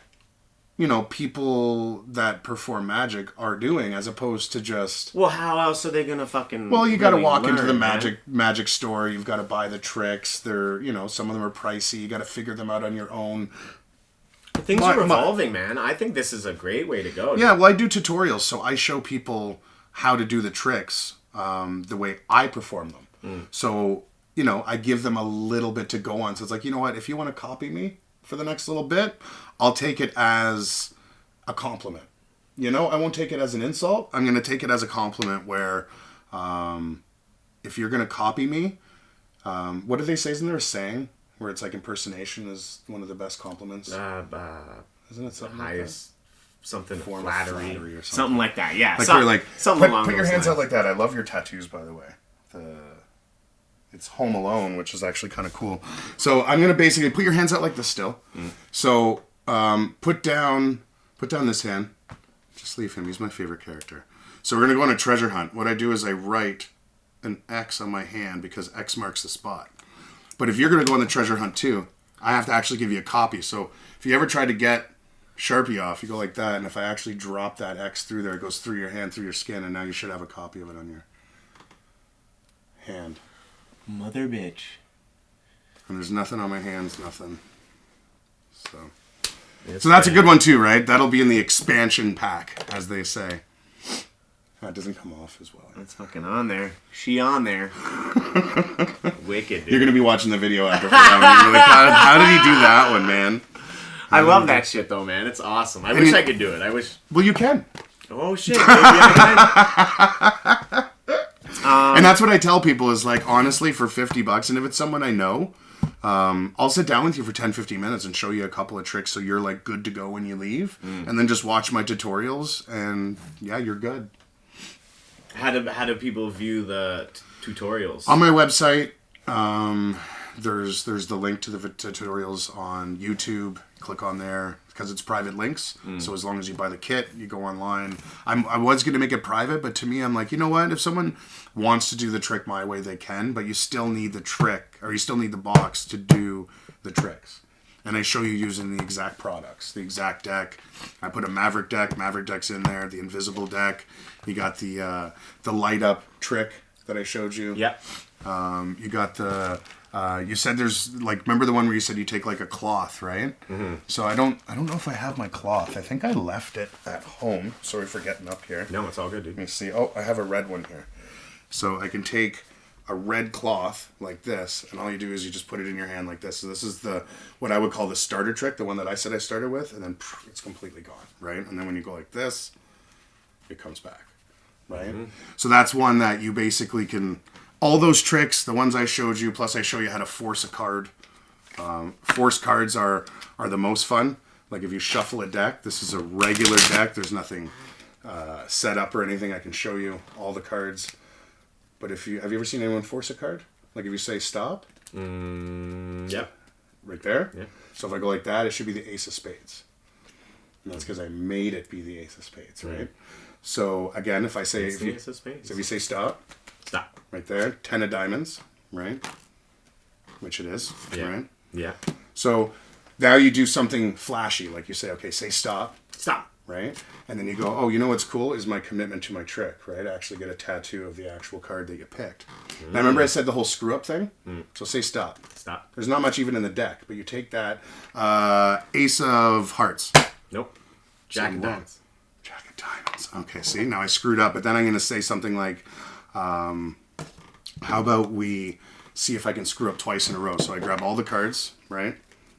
people that perform magic are doing, as opposed to just... Well, how else are they gonna fucking... Well, you got to walk into the man? magic store. You've got to buy the tricks. They're, some of them are pricey. You got to figure them out on your own. Things are evolving, man. I think this is a great way to go. Yeah, well, I do tutorials, so I show people how to do the tricks the way I perform them. So, I give them a little bit to go on. So it's like, you know what? If you want to copy me for the next little bit, I'll take it as a compliment. I won't take it as an insult. I'm going to take it as a compliment where if you're going to copy me, what do they say? Isn't there a saying where it's like impersonation is one of the best compliments? Isn't it something highest something form flattery. Of flattery or something like that? Yeah, something put your hands out like that. I love your tattoos, by the way. It's Home Alone, which is actually kind of cool. So I'm gonna basically put your hands out like this still. So put down this hand. Just leave him. He's my favorite character. So we're gonna go on a treasure hunt. What I do is I write an X on my hand because X marks the spot. But if you're gonna go on the treasure hunt too, I have to actually give you a copy. So if you ever try to get Sharpie off, you go like that, and if I actually drop that X through there, it goes through your hand, through your skin, and now you should have a copy of it on your hand. Mother bitch. And there's nothing on my hands, nothing. So that's a good one too, right? That'll be in the expansion pack, as they say. That doesn't come off as well. That's fucking on there. She on there. Wicked, dude. You're going to be watching the video after for that one. You're like, how did he do that one, man? I love that shit, though, man. It's awesome. I wish I could do it. I wish... Well, you can. Oh, shit. Maybe I can. And that's what I tell people is, like, honestly, for $50, and if it's someone I know, I'll sit down with you for 10, 15 minutes and show you a couple of tricks so you're, like, good to go when you leave. And then just watch my tutorials, and, yeah, you're good. How do people view the tutorials? On my website, there's the link to the tutorials on YouTube. Click on there because it's private links. So as long as you buy the kit, you go online. I was going to make it private, but to me, I'm like, you know what? If someone wants to do the trick my way, they can, but you still need the trick, or you still need the box to do the tricks. And I show you using the exact products, the exact deck. I put a Maverick deck. Maverick deck's in there. The invisible deck. You got the light up trick that I showed you. Yep. You got the. You said there's like, remember the one where you said you take like a cloth, right? So I don't know if I have my cloth. I think I left it at home. Sorry for getting up here. No, it's all good, dude. Let me see. Oh, I have a red one here. So I can take a red cloth like this, and all you do is you just put it in your hand like this. So this is what I would call the starter trick, the one that I said I started with, and then it's completely gone, right? And then when you go like this, it comes back, right? So that's one that you basically can, all those tricks, the ones I showed you, plus I show you how to force a card. Force cards are the most fun. Like if you shuffle a deck, this is a regular deck. There's nothing set up or anything. I can show you all the cards. But have you ever seen anyone force a card? Like if you say stop? Yep. Right there? Yeah. So if I go like that, it should be the ace of spades. And that's because I made it be the ace of spades, right? So again, if I say... It's the ace of spades. So if you say stop. Stop. Right there. 10 of diamonds, right? Which it is, right? Yeah. So now you do something flashy. Like you say, okay, say stop. Stop. Right? And then you go, oh, you know what's cool is my commitment to my trick, right? I actually get a tattoo of the actual card that you picked. Now, remember I said the whole screw up thing? So say stop. Stop. There's not much even in the deck, but you take that ace of hearts. Nope. Jack of diamonds. Jack of diamonds. Okay, see, now I screwed up, but then I'm going to say something like, how about we see if I can screw up twice in a row? So I grab all the cards, right?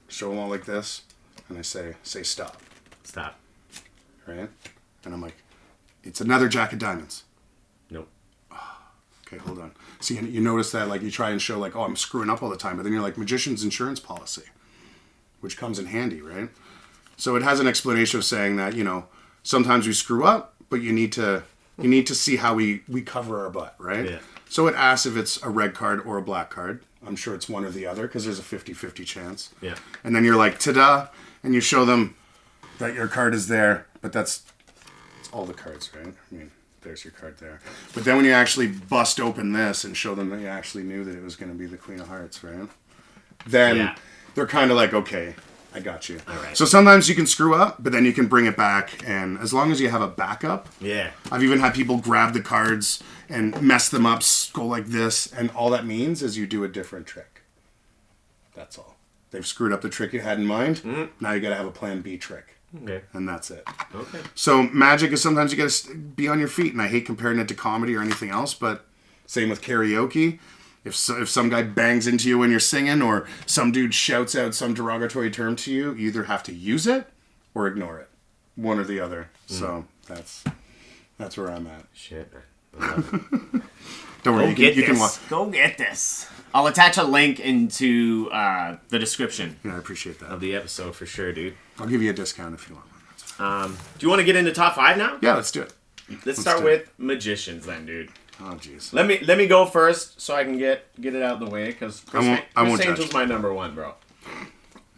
Show them all like this, and I say stop. Stop. Right? And I'm like, it's another Jack of diamonds. Nope. Okay, hold on. See, you notice that, like, you try and show, like, oh, I'm screwing up all the time, but then you're like, magician's insurance policy, which comes in handy, right? So it has an explanation of saying that, sometimes we screw up, but you need to see how we cover our butt, right? Yeah. So it asks if it's a red card or a black card. I'm sure it's one or the other, because there's a 50-50 chance. Yeah. And then you're like, ta-da, and you show them that your card is there, but it's all the cards, right? I mean, there's your card there. But then when you actually bust open this and show them that you actually knew that it was going to be the Queen of Hearts, right? Then they're kind of like, okay, I got you. All right. So sometimes you can screw up, but then you can bring it back, and as long as you have a backup. Yeah. I've even had people grab the cards and mess them up, go like this, and all that means is you do a different trick. That's all. They've screwed up the trick you had in mind. Now you got to have a plan B trick. Okay. And that's it. Okay. So magic is sometimes you got to be on your feet, and I hate comparing it to comedy or anything else, but same with karaoke. If some guy bangs into you when you're singing, or some dude shouts out some derogatory term to you, you either have to use it or ignore it. One or the other. So that's where I'm at. Shit. I love it. Don't worry, you can watch. Go get this. I'll attach a link into the description Yeah, I appreciate that. of the episode for sure, dude. I'll give you a discount if you want one. Do you want to get into top 5 now? Yeah, let's do it. Let's start with magicians then, dude. Oh, jeez. Let me go first so I can get it out of the way, because I won't Angel's judge. my number 1, bro.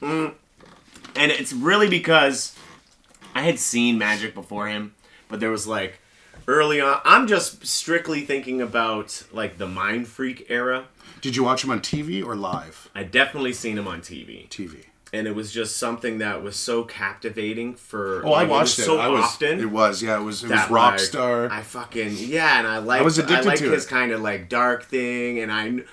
And it's really because I had seen magic before him, but there was like early on. I'm just strictly thinking about like the Mind Freak era. Did you watch him on TV or live? I definitely seen him on TV. TV. And it was just something that was so captivating for. Oh, I watched it so I was, often. It was That, rock like, star. I fucking and I like. I was addicted to his it. kind of like dark thing, and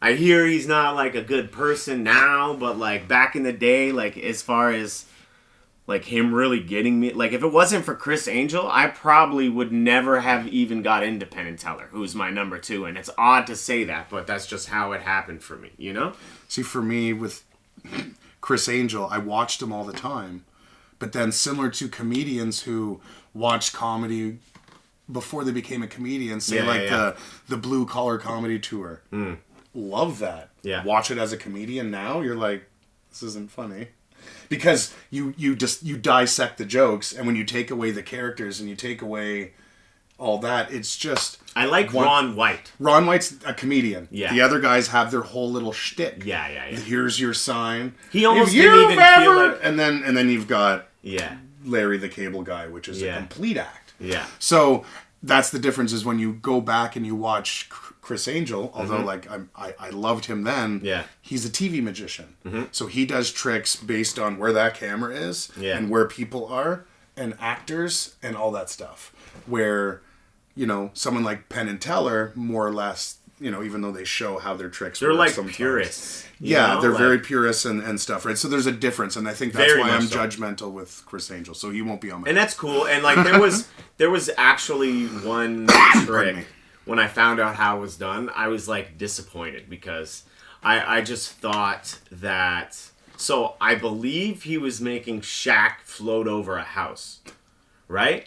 I hear he's not like a good person now, but like back in the day, like as far as like him really getting me, like if it wasn't for Chris Angel, I probably would never have even got into Penn and Teller, who's my number 2, and it's odd to say that, but that's just how it happened for me, you know? See, for me with Chris Angel, I watched him all the time, but then similar to comedians who watched comedy before they became a comedian, say the blue collar comedy tour. Love that. Yeah. Watch it as a comedian now, you're like, this isn't funny. Because you dissect the jokes, and when you take away the characters and you take away all that, it's just... I like Ron White. Ron White's a comedian. Yeah. The other guys have their whole little shtick. Yeah. Here's your sign. He almost If didn't you've even feel ever... like... And then you've got Yeah. Larry the Cable Guy, which is a complete act. Yeah. So that's the difference, is when you go back and you watch Chris Angel, although like I loved him then, he's a TV magician. So he does tricks based on where that camera is and where people are and actors and all that stuff. Where, you know, someone like Penn and Teller, more or less, you know, even though they show how their tricks work, They're like sometimes. purists. Yeah, know? they're like, very purists and stuff, right? So there's a difference, and I think that's Very why I'm much so. judgmental with Chris Angel. So he won't be on my... And that's cool. And like there was actually one trick when I found out how it was done. I was like disappointed because I just thought that. So I believe he was making Shaq float over a house, right?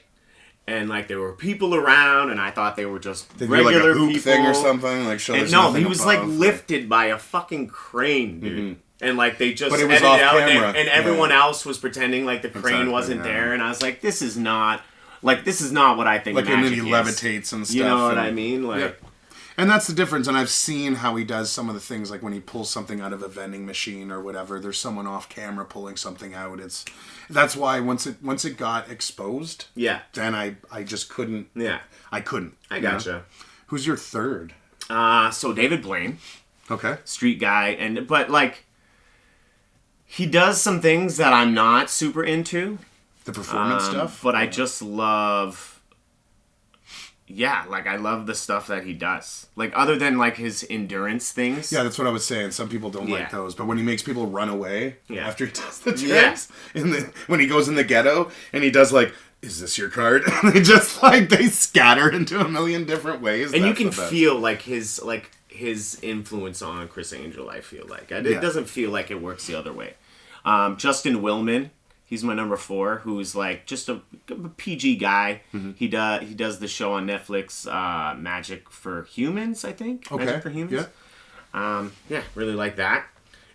And like there were people around, and I thought they were just regular like a hoop people thing or something. Like show. And there's no, nothing he was above. like lifted by a fucking crane, dude. And like they just But it was edited off out, camera. and everyone else was pretending like the crane Exactly, wasn't there, and I was like, this is not what I think. Like, and magic then he is. levitates and stuff. You know what and, I mean? Like, And that's the difference. And I've seen how he does some of the things, like when he pulls something out of a vending machine or whatever. There's someone off camera pulling something out. That's why once it got exposed. yeah, Then I just couldn't. yeah, I couldn't. I you know? gotcha. Who's your third? So David Blaine, Okay. street guy, but like he does some things that I'm not super into. The performance stuff. But I just love. Yeah, like I love the stuff that he does. Like other than like his endurance things. Yeah, that's what I was saying. Some people don't like those, but when he makes people run away after he does the tricks, when he goes in the ghetto and he does like, "Is this your card?" and they just like they scatter into a million different ways, and you can feel like his influence on Chris Angel. I feel like it doesn't feel like it works the other way. Justin Willman. He's my number 4, who's like just a PG guy. Mm-hmm. He does the show on Netflix, Magic for Humans, I think. Okay. Magic for Humans. Yeah, really like that.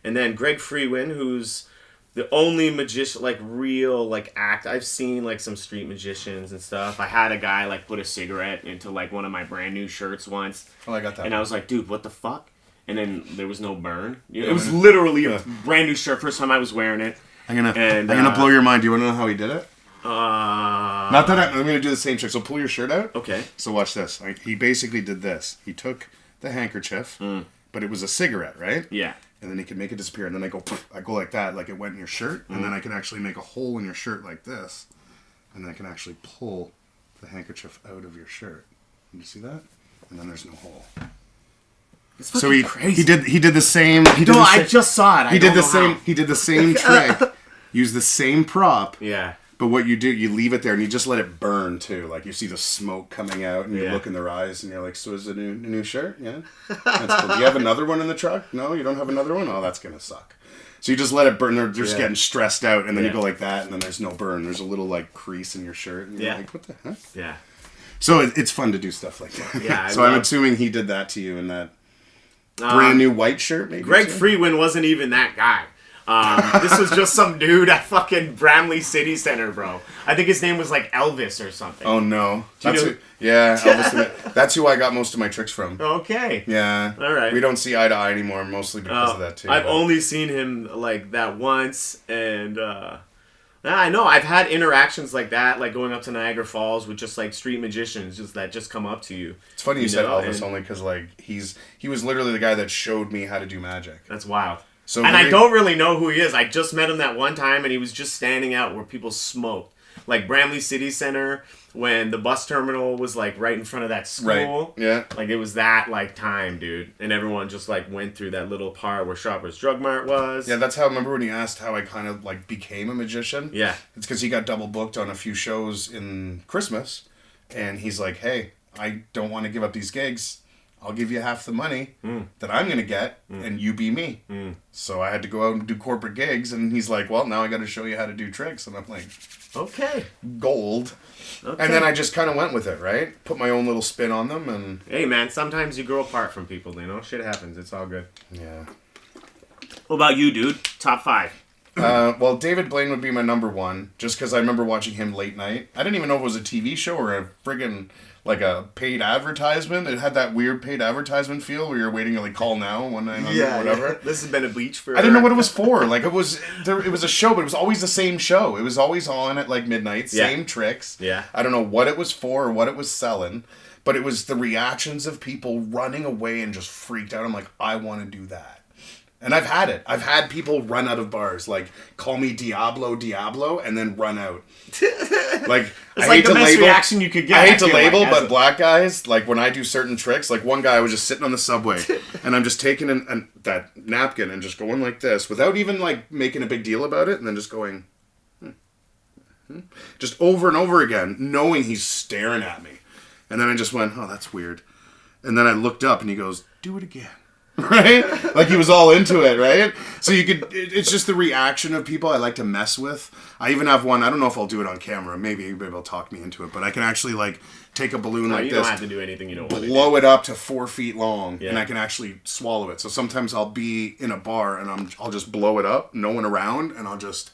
And then Greg Freewin, who's the only magician, like real like act. I've seen like some street magicians and stuff. I had a guy like put a cigarette into like one of my brand new shirts once. Oh, I got that. And I was like, dude, what the fuck? And then there was no burn. It was literally a brand new shirt. First time I was wearing it. I'm gonna blow your mind. Do you want to know how he did it? Not that I'm gonna do the same trick. So pull your shirt out. Okay. So watch this. He basically did this. He took the handkerchief, but it was a cigarette, right? Yeah. and then he can make it disappear, and then I go like that, like it went in your shirt, and then I can actually make a hole in your shirt like this, and then I can actually pull the handkerchief out of your shirt. Can you see that? And then there's no hole. So crazy. He did the same. I just saw it. He did the same trick. Use the same prop. Yeah. But what you do, you leave it there and you just let it burn too. Like you see the smoke coming out and you look in their eyes and you're like, so is it a new shirt? Yeah. That's cool. Do you have another one in the truck? No, you don't have another one? Oh, that's going to suck. So you just let it burn. They're just getting stressed out and then you go like that and then there's no burn. There's a little like crease in your shirt. And you're like, what the heck? Yeah. So it's fun to do stuff like that. Yeah. So I'm assuming he did that to you in that brand new white shirt maybe? Greg Freeman wasn't even that guy. This was just some dude at fucking Bramley City Center, bro. I think his name was like Elvis or something. Oh no. Elvis. That's who I got most of my tricks from. Okay. Yeah. All right. We don't see eye to eye anymore, mostly because of that too. I've only seen him like that once, and I know I've had interactions like that, like going up to Niagara Falls with just like street magicians, that just come up to you. It's funny you said Elvis only because like he was literally the guy that showed me how to do magic. That's wild. So I don't really know who he is. I just met him that one time, and he was just standing out where people smoked. Like Bramley City Center, when the bus terminal was like right in front of that school. Right. Yeah. Like it was that like time, dude. And everyone just like went through that little part where Shoppers Drug Mart was. Yeah, that's how, remember when he asked how I kind of like became a magician? Yeah. It's because he got double booked on a few shows in Christmas, and he's like, hey, I don't want to give up these gigs. I'll give you half the money that I'm going to get, and you be me. So I had to go out and do corporate gigs, and he's like, well, now I got to show you how to do tricks. And I'm like, okay. Gold. Okay. And then I just kind of went with it, right? Put my own little spin on them. And hey, man, sometimes you grow apart from people, you know? Shit happens. It's all good. Yeah. What about you, dude? Top 5. Well, David Blaine would be my number 1, just because I remember watching him late night. I didn't even know if it was a TV show or a friggin' like a paid advertisement. It had that weird paid advertisement feel where you're waiting to like call now 1-900 or whatever. Yeah. This has been a bleach for. I didn't know what it was for. Like it was a show, but it was always the same show. It was always on at like midnight, same tricks. Yeah. I don't know what it was for or what it was selling, but it was the reactions of people running away and just freaked out. I'm like, I want to do that. And I've had it. I've had people run out of bars, like call me Diablo, and then run out. Like it's like the best reaction you could get. I hate to label, but black guys, like when I do certain tricks, like one guy I was just sitting on the subway, and I'm just taking that napkin and just going like this without even like making a big deal about it, and then just going, just over and over again, knowing he's staring at me, and then I just went, oh, that's weird, and then I looked up and he goes, do it again. Right? Like he was all into it, right? So it's just the reaction of people I like to mess with. I even have one, I don't know if I'll do it on camera, maybe they'll talk me into it, but I can actually like take a balloon like this. You don't have to do anything you don't want to do. Blow it up to 4 feet long, and I can actually swallow it. So sometimes I'll be in a bar and I'll just blow it up, no one around, and I'll just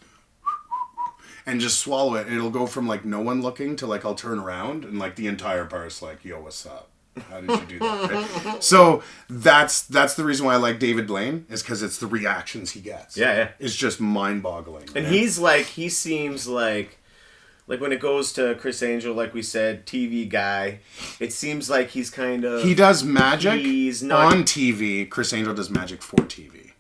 swallow it, and it'll go from like no one looking to like I'll turn around and like the entire bar is like, yo, what's up? How did you do that? Right? So that's the reason why I like David Blaine, is because it's the reactions he gets. Yeah. It's just mind-boggling. And he's like, he seems like when it goes to Chris Angel, like we said, TV guy, it seems like he's kind of... He does magic he's not on TV. Chris Angel does magic for TV.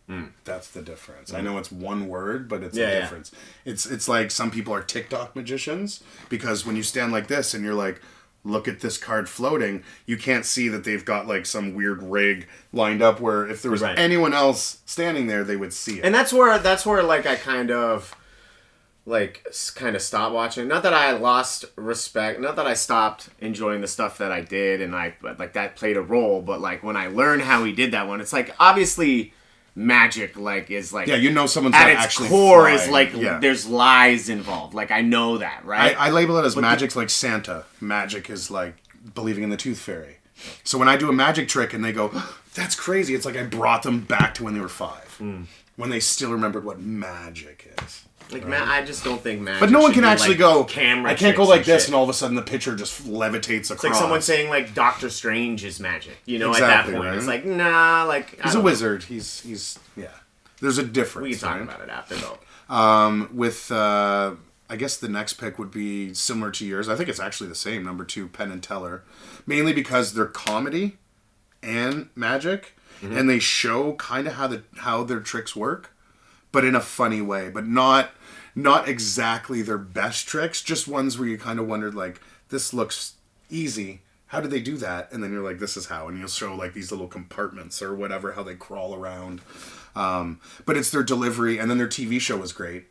That's the difference. I know it's one word, but it's a difference. It's like some people are TikTok magicians, because when you stand like this and you're like, look at this card floating, you can't see that they've got like some weird rig lined up where if there was anyone else standing there, they would see it. And that's where like I kind of stopped watching. Not that I lost respect, not that I stopped enjoying the stuff that I did, and like that played a role, but like when I learned how he did that one, it's like obviously magic is like someone's at its actually core flying. Is like there's lies involved. Like I know that, right? I label it as magic's like Santa. Magic is like believing in the tooth fairy. So when I do a magic trick and they go, oh, that's crazy, it's like I brought them back to when they were 5. When they still remembered what magic is. Like I just don't think magic. But no one can actually go. Camera. I can't go like this, and all of a sudden the picture just levitates across. It's like someone saying like Doctor Strange is magic. You know, exactly, at that point, it's like nah. Like he's a wizard. He's yeah. There's a difference. We can talk about it after though. I guess the next pick would be similar to yours. I think it's actually the same. Number 2, Penn and Teller, mainly because they're comedy and magic. and they show kind of how their tricks work, but in a funny way, but not exactly their best tricks, just ones where you kind of wondered, like, this looks easy. How did they do that? And then you're like, this is how. And you'll show, like, these little compartments or whatever, how they crawl around. But it's their delivery. And then their TV show was great,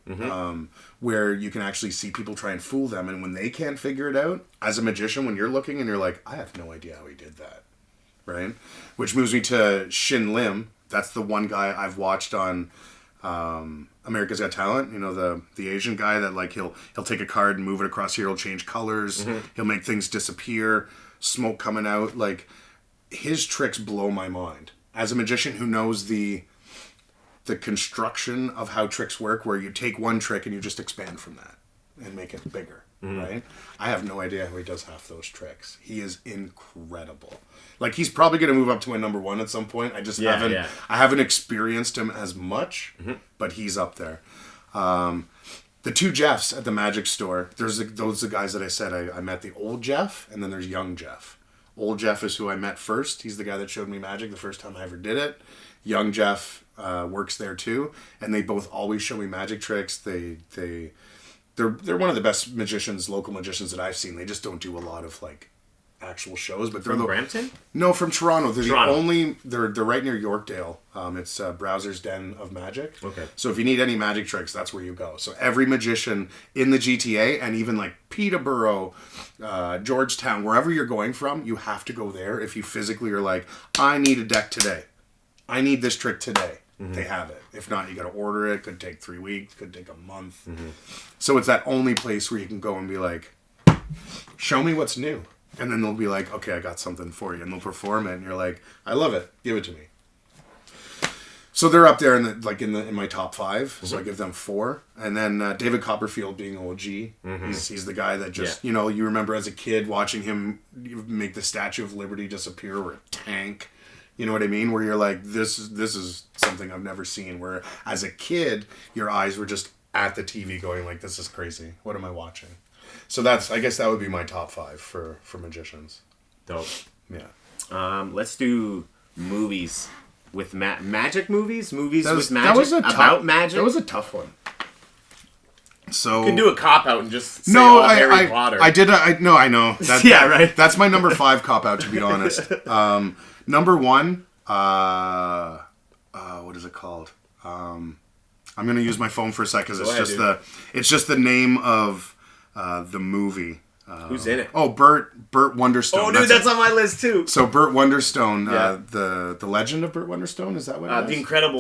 where you can actually see people try and fool them. And when they can't figure it out, as a magician, when you're looking and you're like, I have no idea how he did that. Right? Which moves me to Shin Lim. That's the one guy I've watched on... America's Got Talent, you know, the Asian guy that, like, he'll take a card and move it across here, he'll change colors, he'll make things disappear, smoke coming out. Like, his tricks blow my mind. As a magician who knows the construction of how tricks work, where you take one trick and you just expand from that and make it bigger, right? I have no idea how he does half those tricks. He is incredible. Like, he's probably going to move up to my number one at some point. I just I haven't experienced him as much, but he's up there. The two Jeffs at the Magic Store, those are the guys that I said I met. The old Jeff, and then there's young Jeff. Old Jeff is who I met first. He's the guy that showed me magic the first time I ever did it. Young Jeff works there too, and they both always show me magic tricks. They're one of the best magicians, local magicians that I've seen. They just don't do a lot of, like, actual shows, but they're from Brampton? No, from Toronto. They're the only. They're right near Yorkdale. It's Browser's Den of Magic. Okay. So if you need any magic tricks, that's where you go. So every magician in the GTA and even like Peterborough, Georgetown, wherever you're going from, you have to go there if you physically are like, I need a deck today. I need this trick today. They have it. If not, you got to order it. Could take 3 weeks. Could take a month. So it's that only place where you can go and be like, show me what's new. And then they'll be like, okay, I got something for you. And they'll perform it. And you're like, I love it. Give it to me. So they're up there in my top 5. So I give them 4. And then David Copperfield being OG. He's the guy that just, you know, you remember as a kid watching him make the Statue of Liberty disappear or a tank. You know what I mean? Where you're like, this is something I've never seen. Where as a kid, your eyes were just at the TV going like, this is crazy. What am I watching? So I guess that would be my top 5 for magicians. Dope. Yeah. Let's do movies with magic movies. Movies with magic. That was about magic. That was a tough one. So you can do a cop out and just say Harry Potter. I did. I know. Yeah, right. That's my number 5 cop out, to be honest. Number 1. What is it called? I'm gonna use my phone for a second because it's just the name of the movie. Who's in it? Oh, Burt Wonderstone. Oh, dude, that's on my list too. So Burt Wonderstone, the Legend of Burt Wonderstone, is that what it is? The Incredible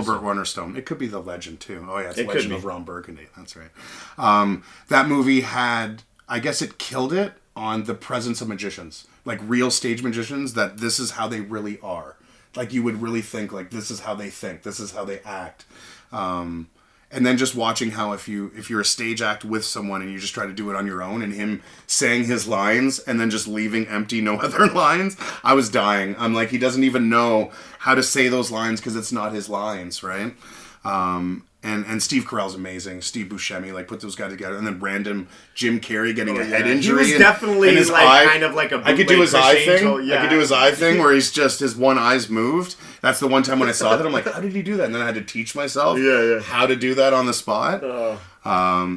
Burt Wonderstone. It could be The Legend too. Oh yeah, it's Legend of Ron Burgundy. That's right. That movie had, I guess it killed it on the presence of magicians, like real stage magicians, that this is how they really are. Like you would really think, like, this is how they think, this is how they act. And then just watching how if you're a stage act with someone and you just try to do it on your own and him saying his lines and then just leaving empty, no other lines, I was dying. I'm like, he doesn't even know how to say those lines because it's not his lines, right? And Steve Carell's amazing. Steve Buscemi, like, put those guys together. And then random Jim Carrey getting a head injury. He was definitely his like eye. Kind of like a I could do his eye thing. Yeah. I could do his eye thing where he's just, his one eye's moved. That's the one time when I saw that. I'm like, how did he do that? And then I had to teach myself how to do that on the spot.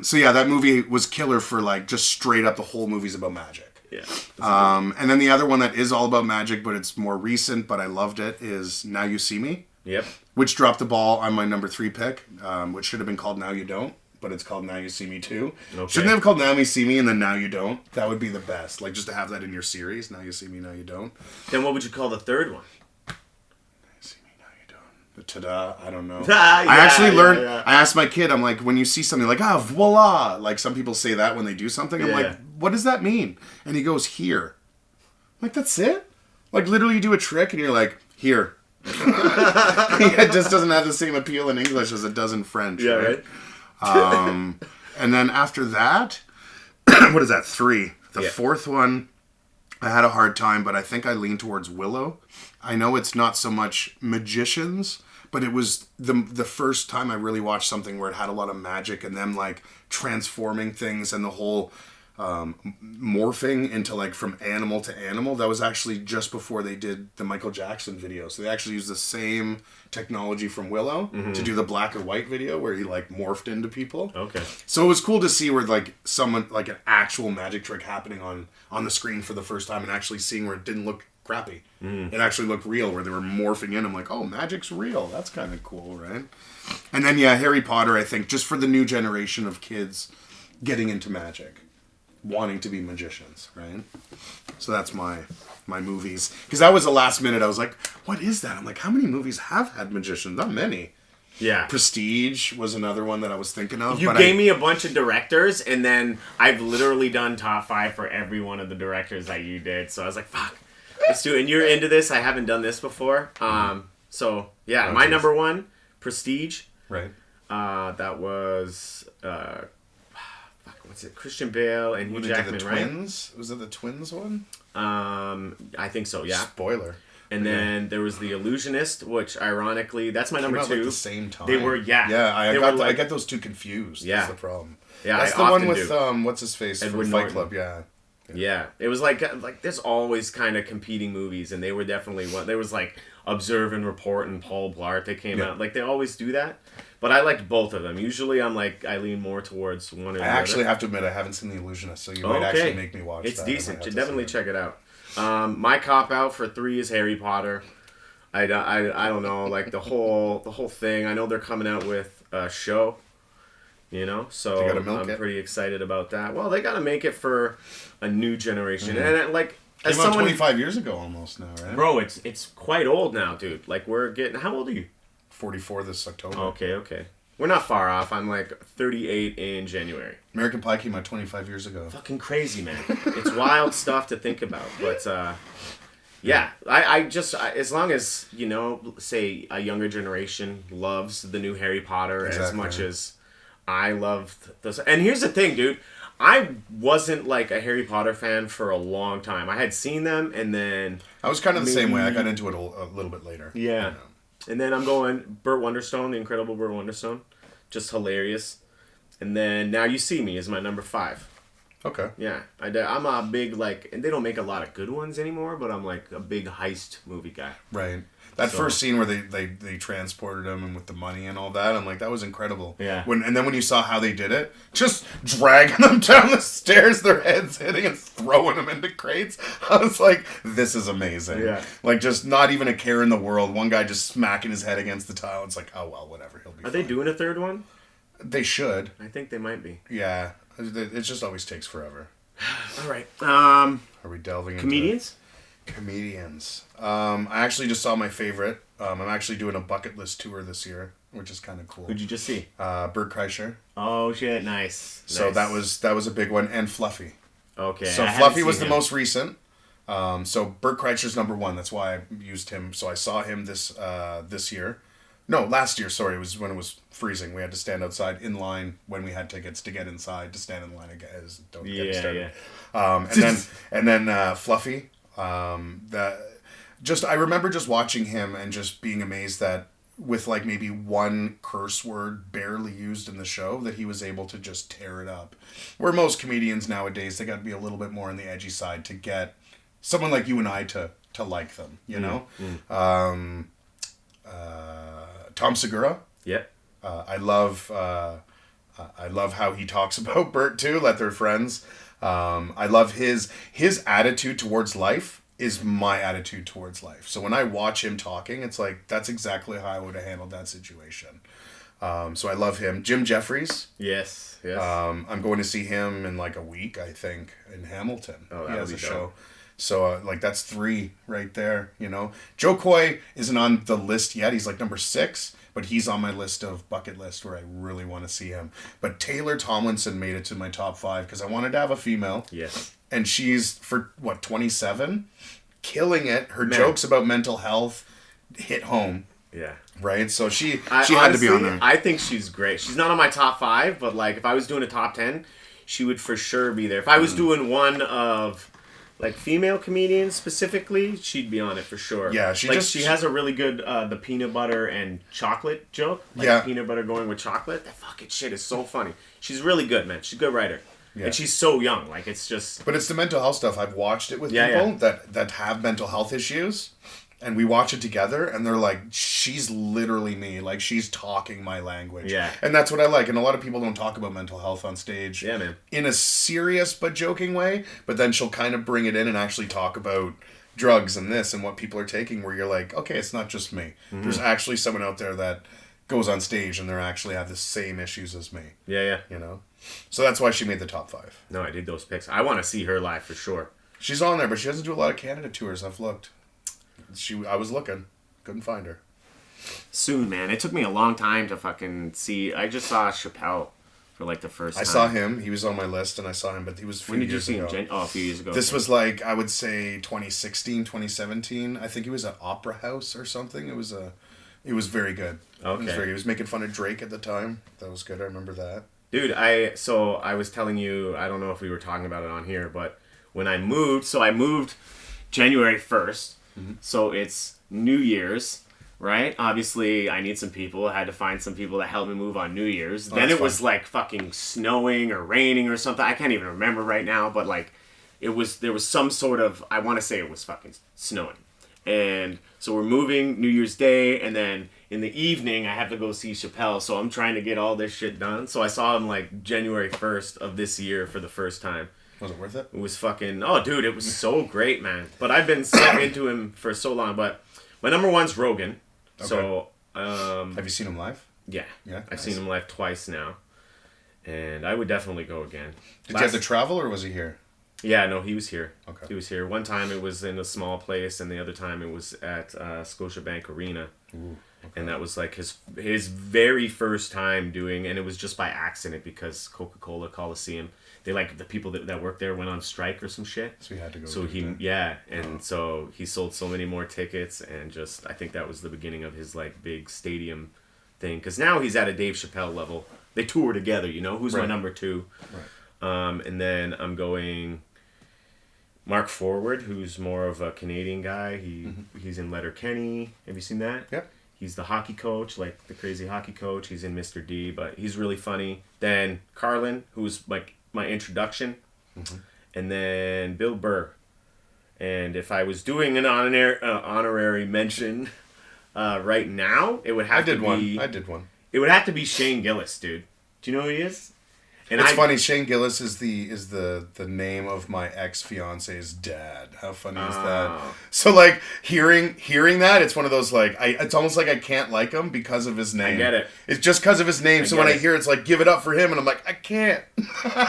So yeah, that movie was killer for, like, just straight up the whole movie's about magic. Yeah. And then the other one that is all about magic, but it's more recent, but I loved it, is Now You See Me. Yep. Which dropped the ball on my number 3 pick, which should have been called Now You Don't, but it's called Now You See Me Too. Okay. Shouldn't they have called Now You See Me and then Now You Don't? That would be the best. Like, just to have that in your series, Now You See Me, Now You Don't. Then what would you call the third one? Now You See Me, Now You Don't. The ta-da, I don't know. I actually learned, I asked my kid, I'm like, when you see something like, voila, like some people say that when they do something, I'm like, what does that mean? And he goes, here. I'm like, that's it? Like, literally you do a trick and you're like, here. It just doesn't have the same appeal in English as it does in French. Yeah, right. And then after that, what is that? 3. The fourth one, I had a hard time, but I think I lean towards Willow. I know it's not so much magicians, but it was the first time I really watched something where it had a lot of magic and them, like, transforming things and the whole morphing into like from animal to animal, that was actually just before they did the Michael Jackson video. So they actually used the same technology from Willow to do the black or white video where he like morphed into people. Okay. So it was cool to see where like someone like an actual magic trick happening on the screen for the first time and actually seeing where it didn't look crappy. It actually looked real where they were morphing in. I'm like, oh, magic's real. That's kind of cool, right? And then yeah, Harry Potter, I think, just for the new generation of kids getting into magic, wanting to be magicians, right? So that's my movies. Because that was the last minute. I was like, what is that? I'm like, how many movies have had magicians? Not many. Yeah. Prestige was another one that I was thinking of. You gave me a bunch of directors, and then I've literally done top 5 for every one of the directors that you did. So I was like, fuck, let's do it. And you're into this. I haven't done this before. So, yeah, my number 1, Prestige. Right. That was... what's it? Christian Bale and Hugh Jackman, the right? Twins? Was it the Twins one? I think so. Yeah. Spoiler. And then there was The Illusionist, which ironically, that's my number 2. Like the same time. They were, yeah. Yeah, I get those two confused. Yeah. That's the problem. Yeah, that's the one with what's his face Edward from Fight Club. Yeah. It was like there's always kind of competing movies, and they were definitely one. There was like Observe and Report and Paul Blart. They came out like they always do that. But I liked both of them. Usually, I lean more towards one or the other. I actually have to admit I haven't seen The Illusionist, so you might actually make me watch it's that. It's decent. Definitely check it out. My cop out for 3 is Harry Potter. I don't know, like the whole thing. I know they're coming out with a show, so I'm pretty excited about that. Well, they got to make it for a new generation, and like as came out 25 years ago almost now, right? Bro, it's quite old now, dude. Like we're getting. How old are you? 44 this October. Okay. We're not far off. I'm like 38 in January. American Pie came out 25 years ago. Fucking crazy, man. It's wild stuff to think about. But, yeah. I just, as long as, say a younger generation loves the new Harry Potter as much as I loved those. And here's the thing, dude. I wasn't like a Harry Potter fan for a long time. I had seen them and then... I was kind of the same way. I got into it a little bit later. Yeah. And then I'm going Burt Wonderstone, the incredible Burt Wonderstone. Just hilarious. And then Now You See Me is my number 5. Okay. Yeah. I'm a big, and they don't make a lot of good ones anymore, but I'm like a big heist movie guy. Right. That first scene where they transported him and with the money and all that, I'm like, that was incredible. Yeah. And then when you saw how they did it, just dragging them down the stairs, their heads hitting and throwing them into crates, I was like, this is amazing. Yeah. Like, just not even a care in the world. One guy just smacking his head against the tile. It's like, oh, well, whatever. He'll be fine. Are they doing a third one? They should. I think they might be. Yeah. It just always takes forever. All right. Are we delving into comedians? Comedians. I actually just saw my favorite. I'm actually doing a bucket list tour this year, which is kind of cool. Who'd you just see? Bert Kreischer. Oh shit! Nice. So that was a big one, and Fluffy. Okay. So Fluffy was the most recent. So Bert Kreischer's number 1. That's why I used him. So I saw him this year. No, last year. Sorry, it was when it was freezing. We had to stand outside in line when we had tickets to get inside to stand in line again. Don't get me started. Yeah. And then Fluffy. I remember just watching him and just being amazed that with like maybe one curse word barely used in the show that he was able to just tear it up. Where most comedians nowadays, they got to be a little bit more on the edgy side to get someone like you and I to like them, Tom Segura. Yeah. I love how he talks about Bert too, that they're friends. I love his attitude towards life is my attitude towards life. So when I watch him talking, it's like, that's exactly how I would have handled that situation. So I love him. Jim Jeffries. Yes. I'm going to see him in like a week, I think, in Hamilton. Oh, he has a show. So that's 3 right there, Joe Coy isn't on the list yet. He's like number 6, but he's on my list of bucket list where I really want to see him. But Taylor Tomlinson made it to my top 5 because I wanted to have a female. Yes. And she's, for 27? Killing it. Her jokes about mental health hit home. Yeah. Right? So she honestly, had to be on there. I think she's great. She's not on my top 5, but like if I was doing a top 10, she would for sure be there. If I was doing one of like female comedians specifically, she'd be on it for sure. Yeah, she has a really good the peanut butter and chocolate joke. Like peanut butter going with chocolate. That fucking shit is so funny. She's really good, man. She's a good writer. Yeah. And she's so young. Like, it's just... But it's the mental health stuff. I've watched it with people that have mental health issues, and we watch it together, and they're like, she's literally me. Like, she's talking my language. Yeah. And that's what I like. And a lot of people don't talk about mental health on stage. Yeah, man. In a serious but joking way, but then she'll kind of bring it in and actually talk about drugs and this and what people are taking, where you're like, okay, it's not just me. Mm-hmm. There's actually someone out there that goes on stage and they actually have the same issues as me. Yeah. You know? So that's why she made the top 5. No, I did those picks. I want to see her live for sure. She's on there, but she doesn't do a lot of Canada tours. I've looked. I was looking. Couldn't find her. Soon, man. It took me a long time to fucking see. I just saw Chappelle for like the first time. I saw him. He was on my list, and I saw him, but he was a few years ago. When did you see him? A few years ago. This was like, I would say 2016, 2017. I think he was at Opera House or something. It was very good. Okay. He was making fun of Drake at the time. That was good. I remember that. Dude, I was telling you, I don't know if we were talking about it on here, but when I moved, I moved January 1st. Mm-hmm. So it's New Year's. Right? Obviously, I need some people. I had to find some people to help me move on New Year's. Then it was like fucking snowing or raining or something. I can't even remember right now, but like there was some sort of, I want to say it was fucking snowing. And so we're moving New Year's Day, and then in the evening I have to go see Chappelle. So I'm trying to get all this shit done. So I saw him like January 1st of this year for the first time. Was it worth it? It was fucking, oh dude, it was so great, man. But I've been so into him for so long. But my number one's Rogan. Okay. So, have you seen him live? Yeah. I've seen him live twice now, and I would definitely go again. Did you have to travel, or was he here? Yeah, no, he was here. Okay. He was here. One time it was in a small place, and the other time it was at Scotiabank Arena. Ooh, okay. And that was like his very first time doing, and it was just by accident because Coca-Cola Coliseum, they like the people that worked there went on strike or some shit. So he had to go. So so he sold so many more tickets, and just I think that was the beginning of his like big stadium thing. Because now he's at a Dave Chappelle level. They tour together, you know. Who's my number 2? Right. And then I'm going Mark Forward, who's more of a Canadian guy. He's in Letterkenny. Have you seen that? Yep. He's the hockey coach, like the crazy hockey coach. He's in Mr. D, but he's really funny. Then Carlin, who's like my introduction, and then Bill Burr. And if I was doing an honorary mention right now, it would have to be... I did one. It would have to be Shane Gillis, dude. Do you know who he is? And it's funny. Shane Gillis is the name of my ex-fiance's dad. How funny is that? So like hearing that, it's one of those like it's almost like I can't like him because of his name. I get it. It's just because of his name. So when I hear it's like give it up for him, and I'm like I can't.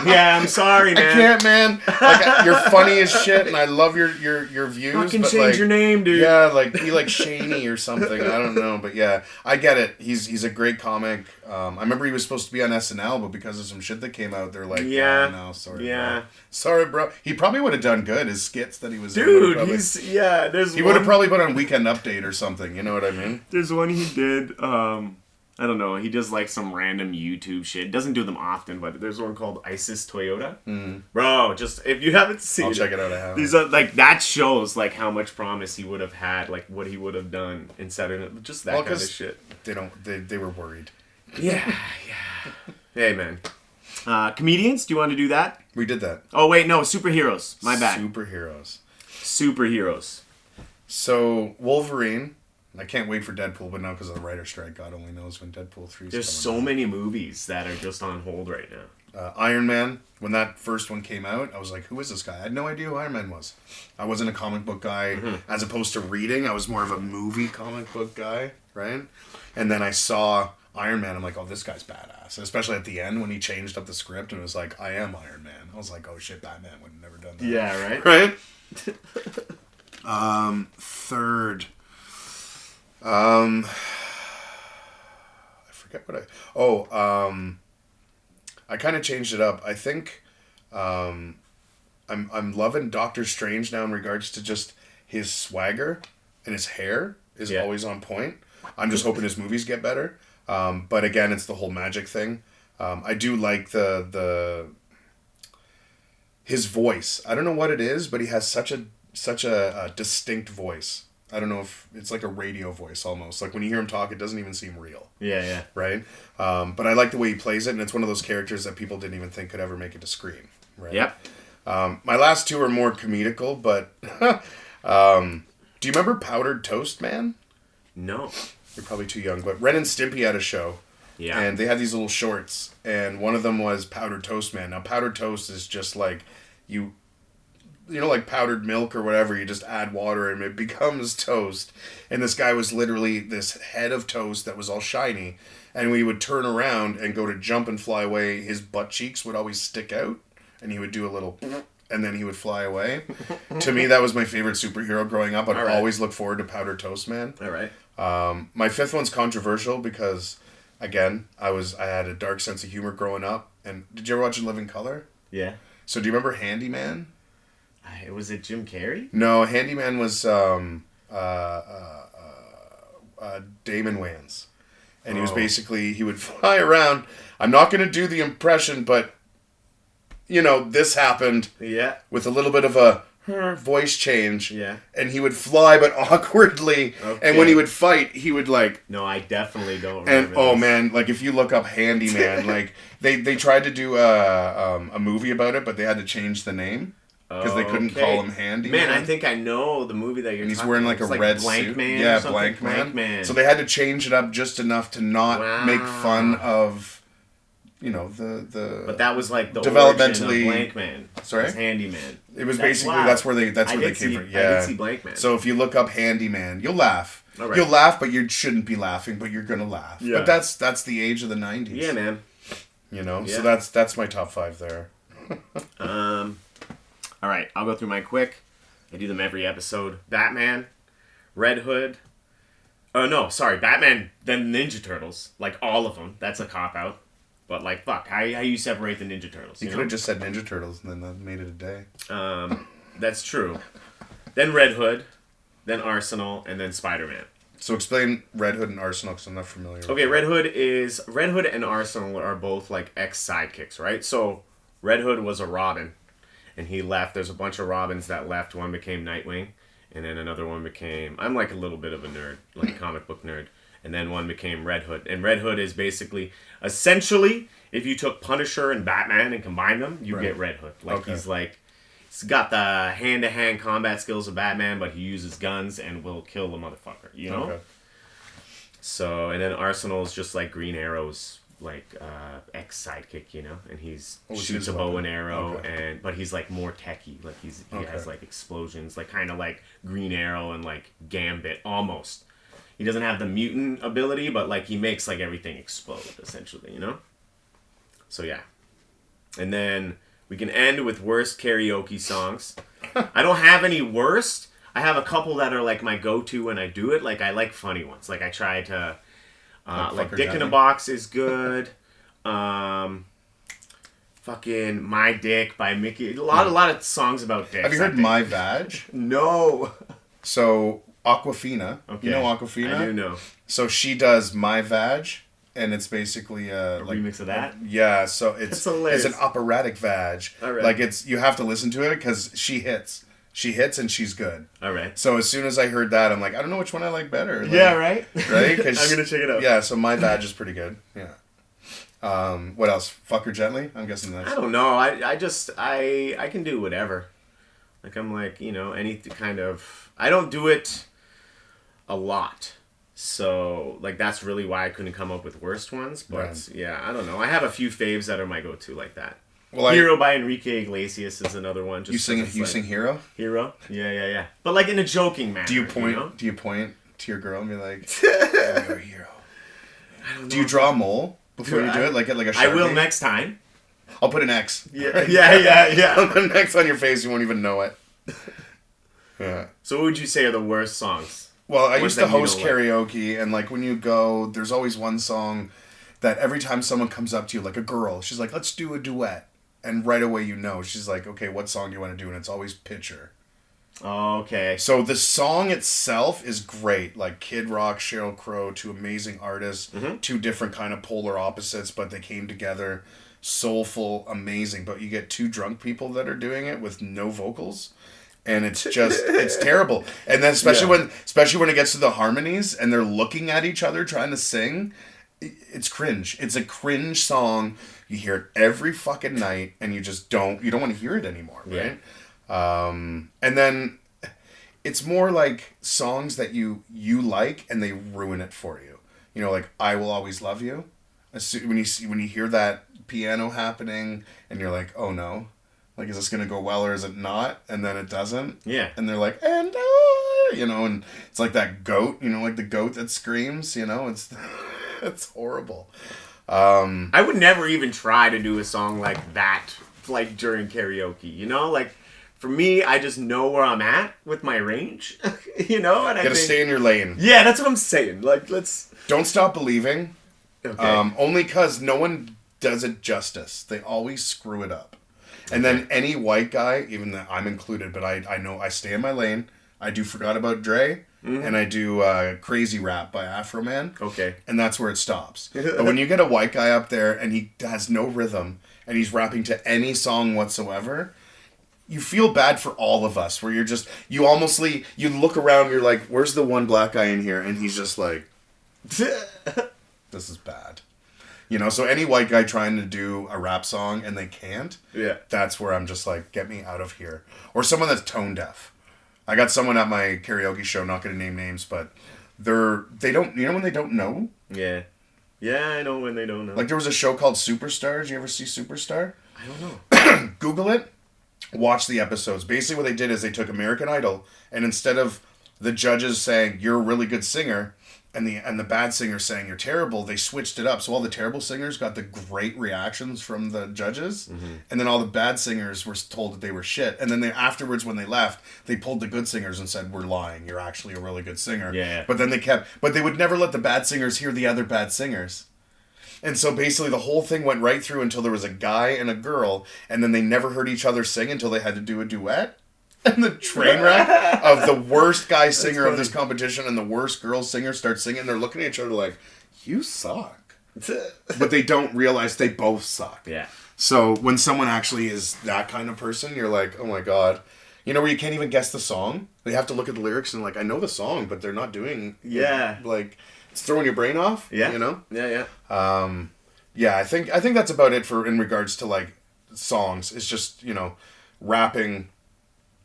Yeah, I'm sorry, man. I can't, man. Like you're funny as shit, and I love your views. Fucking but change like, your name, dude. Yeah, like be like Shaney or something. I don't know, but yeah, I get it. He's a great comic. I remember he was supposed to be on SNL, but because of some shit that came out, they're like, yeah, no, sorry, bro. He probably would have done good. His skits that he was in. He would have probably put on Weekend Update or something. You know what I mean? There's one he did. I don't know. He does like some random YouTube shit. Doesn't do them often, but there's one called ISIS Toyota. Mm. Bro, just if you haven't seen, I'll check it out. I have. These are like that shows like how much promise he would have had, like what he would have done instead of just that kind of shit. They were worried. Yeah. Hey, man. Comedians, do you want to do that? We did that. Oh, wait, no. Superheroes. My bad. Superheroes. So, Wolverine. I can't wait for Deadpool, but now because of the writer's strike, God only knows when Deadpool 3 is coming. There's so many movies that are just on hold right now. Iron Man. When that first one came out, I was like, who is this guy? I had no idea who Iron Man was. I wasn't a comic book guy. Mm-hmm. As opposed to reading, I was more of a movie comic book guy, right? And then I saw Iron Man, I'm like, oh, this guy's badass. Especially at the end when he changed up the script and was like, I am Iron Man. I was like, oh shit, Batman would have never done that. Yeah, right? Right? Third. I forget what I kind of changed it up. I think I'm loving Doctor Strange now in regards to just his swagger and his hair is always on point. I'm just hoping his movies get better. But again, it's the whole magic thing. I do like his voice. I don't know what it is, but he has such a distinct voice. I don't know if it's like a radio voice almost. Like when you hear him talk, it doesn't even seem real. Yeah. Right? But I like the way he plays it, and it's one of those characters that people didn't even think could ever make it to Scream. Right? Yep. My last two are more comedical, but do you remember Powdered Toast Man? No. You're probably too young, but Ren and Stimpy had a show. Yeah. And they had these little shorts, and one of them was Powdered Toast Man. Now, powdered toast is just like you know, like powdered milk or whatever. You just add water and it becomes toast. And this guy was literally this head of toast that was all shiny. And when he would turn around and go to jump and fly away, his butt cheeks would always stick out, and he would do a little, and then he would fly away. To me, that was my favorite superhero growing up. I'd always look forward to Powdered Toast Man. All right. My fifth one's controversial because, again, I had a dark sense of humor growing up. And did you ever watch In Living Color? Yeah. So do you remember Handyman? Was it Jim Carrey? No, Handyman was Damon Wayans. And he was basically, he would fly around. I'm not going to do the impression, but, you know, this happened. Yeah. With a little bit of a voice change. Yeah. And he would fly, but awkwardly. Okay. And when he would fight, he would like... No, I definitely don't remember And, oh man, like if you look up Handyman, like they tried to do a movie about it, but they had to change the name. Because they couldn't call him Handyman. Man, I think I know the movie that you're talking about. And he's wearing like a red Blank suit. Man yeah, Blank Man. So they had to change it up just enough to not make fun of, you know, the But that was like the developmentally origin of Blank Man. Sorry? It was Handyman. It was basically, that's where they came from. Yeah. I did see Blank Man. So if you look up Handyman, you'll laugh. Right. You'll laugh, but you shouldn't be laughing, but you're going to laugh. Yeah. But that's the age of the 90s. Yeah, man. You know, so that's my top 5 there. All right, I'll go through mine quick. I do them every episode. Batman, Red Hood. Oh, no, sorry. Batman, then Ninja Turtles. Like, all of them. That's a cop-out. But, like, fuck. How you separate the Ninja Turtles? You could have just said Ninja Turtles and then that made it a day. That's true. Then Red Hood, then Arsenal, and then Spider-Man. So explain Red Hood and Arsenal because I'm not familiar with Okay, Red Hood and Arsenal are both, like, ex-sidekicks, right? So, Red Hood was a Robin. And he left. There's a bunch of Robins that left. One became Nightwing. And then another one became... I'm like a little bit of a nerd. Like a comic book nerd. And then one became Red Hood. And Red Hood is basically... Essentially, if you took Punisher and Batman and combined them, you get Red Hood. Like, he's like... He's got the hand-to-hand combat skills of Batman, but he uses guns and will kill the motherfucker. You know? Okay. So, and then Arsenal's just like Green Arrow's... like ex-sidekick, you know, and shoots a bow and arrow, but he's like more techie, like he has like explosions, like kind of like Green Arrow and like Gambit almost. He doesn't have the mutant ability, but like he makes like everything explode essentially, you know. So yeah, and then we can end with worst karaoke songs. I don't have any worst. I have a couple that are like my go-to when I do it. Like I like funny ones. Like I try to. Like Dick in a Box is good. Fucking My Dick by Mickey. A lot of songs about dicks. Have you heard My Vag? No. So Aquafina. Okay. You know Aquafina? I do know. So she does My Vag, and it's basically a remix of that. Yeah. So it's an operatic vag. All right. Like you have to listen to it because she hits. She hits and she's good. All right. So as soon as I heard that, I'm like, I don't know which one I like better. Like, yeah, right? Right? I'm going to check it out. Yeah, so My Vag is pretty good. Yeah. What else? Fuck Her Gently? I'm guessing that's... I don't know. I can do whatever. Like, I'm like, you know, any kind of... I don't do it a lot. So, like, that's really why I couldn't come up with worst ones. But, yeah, I don't know. I have a few faves that are my go-to like that. Well, Hero by Enrique Iglesias is another one. Just you sing Hero? Hero? Yeah. But like in a joking manner. Do you point to your girl and be like, you're a hero? I don't know. Do you draw a mole before you do it? Like a Sharpie? I will next time. I'll put an X. Yeah. I'll put an X on your face, you won't even know it. Yeah. So what would you say are the worst songs? Well, I used to host karaoke, and like when you go, there's always one song that every time someone comes up to you, like a girl, she's like, let's do a duet. And right away you know. She's like, okay, what song do you want to do? And it's always Picture. Oh, okay. So the song itself is great. Like Kid Rock, Sheryl Crow, two amazing artists. Mm-hmm. Two different kind of polar opposites, but they came together. Soulful, amazing. But you get two drunk people that are doing it with no vocals. And it's just, it's terrible. And then especially when it gets to the harmonies and they're looking at each other trying to sing, it's cringe. It's a cringe song. You hear it every fucking night and you don't want to hear it anymore, right? And then it's more like songs that you like and they ruin it for you. You know, like I Will Always Love You. When you hear that piano happening and you're like, oh no. Like, is this going to go well or is it not? And then it doesn't. Yeah. And they're like, and it's like that goat, like the goat that screams, it's horrible. I would never even try to do a song like that, like during karaoke, Like, for me, I just know where I'm at with my range, And Gotta stay in your lane. Yeah, that's what I'm saying. Like, Don't Stop Believing. Okay. Only because no one does it justice. They always screw it up. And then any white guy, even that I'm included, but I know I stay in my lane. I do Forgot About Dre, and I do Crazy Rap by Afro Man. Okay. And that's where it stops. But when you get a white guy up there and he has no rhythm, and he's rapping to any song whatsoever, you feel bad for all of us, where you look around, you're like, where's the one black guy in here? And he's just like, this is bad. So any white guy trying to do a rap song and they can't, that's where I'm just like, get me out of here. Or someone that's tone deaf. I got someone at my karaoke show, not going to name names, but they don't, when they don't know? Yeah. Yeah, I know when they don't know. Like there was a show called Superstar. Did you ever see Superstar? I don't know. Google it. Watch the episodes. Basically what they did is they took American Idol, and instead of the judges saying, you're a really good singer, and the bad singer saying you're terrible, they switched it up. So all the terrible singers got the great reactions from the judges, and then all the bad singers were told that they were shit. And then afterwards, when they left, they pulled the good singers and said, "We're lying. You're actually a really good singer." Yeah. But then they would never let the bad singers hear the other bad singers. And so basically the whole thing went right through until there was a guy and a girl, and then they never heard each other sing until they had to do a duet. And the train wreck of the worst guy singer of this competition and the worst girl singer starts singing. They're looking at each other like, you suck. But they don't realize they both suck. Yeah. So when someone actually is that kind of person, you're like, oh my God. Where you can't even guess the song? They have to look at the lyrics and like, I know the song, but they're not doing... Yeah. Like, it's throwing your brain off. Yeah. Yeah. Yeah, I think that's about it in regards to like songs. It's just, rapping...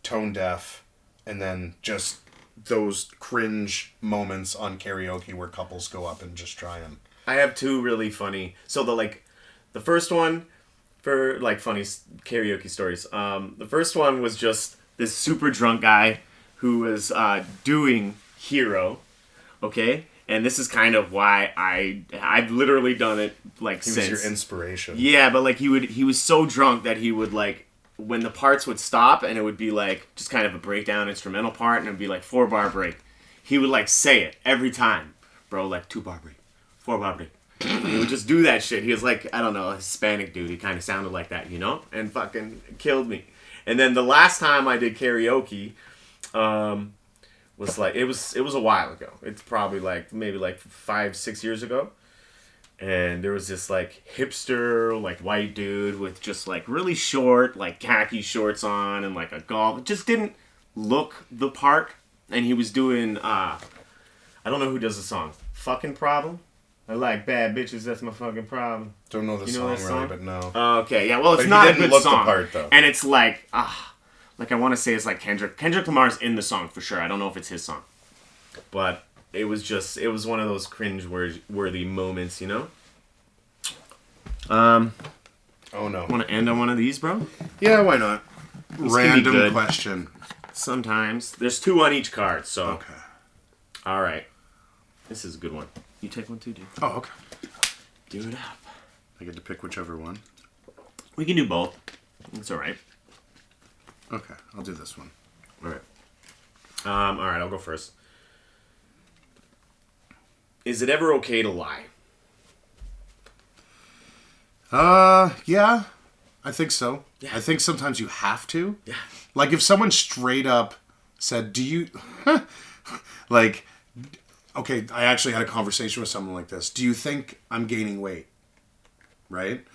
tone deaf, and then just those cringe moments on karaoke where couples go up and just try and... I have two really funny... So the first one, for like funny karaoke stories, the first one was just this super drunk guy who was doing Hero, okay? And this is kind of why I've literally done it like since. He was your inspiration. Yeah, but like he was so drunk that he would like... when the parts would stop and it would be like just kind of a breakdown instrumental part and it would be like 4-bar break, he would like say it every time, bro, like 2-bar break, 4-bar break. He would just do that shit. He was like, I don't know, a Hispanic dude. He kind of sounded like that, and fucking killed me. And then the last time I did karaoke was like, it was a while ago. It's probably like maybe like 5-6 years ago. And there was this, like, hipster, like, white dude with just, like, really short, like, khaki shorts on and, like, a golf. It just didn't look the part. And he was doing, I don't know who does the song. Fucking Problem? I like bad bitches, that's my fucking problem. Don't know the song really, but no. Okay, yeah, well, it's not a good look song. The part, though. And it's like, like, I want to say it's like Kendrick. Kendrick Lamar's in the song for sure. I don't know if it's his song. But... it was one of those cringe-worthy moments, Oh no. Want to end on one of these, bro? Yeah, why not? This Random question. Sometimes. There's 2 on each card, so. Okay. All right. This is a good one. You take one too, dude. Oh, okay. Do it up. I get to pick whichever one. We can do both. It's all right. Okay, I'll do this one. All right. All right, I'll go first. Is it ever okay to lie? Yeah. I think so. Yeah. I think sometimes you have to. Yeah. Like if someone straight up said, do you... like, okay, I actually had a conversation with someone like this. Do you think I'm gaining weight? Right?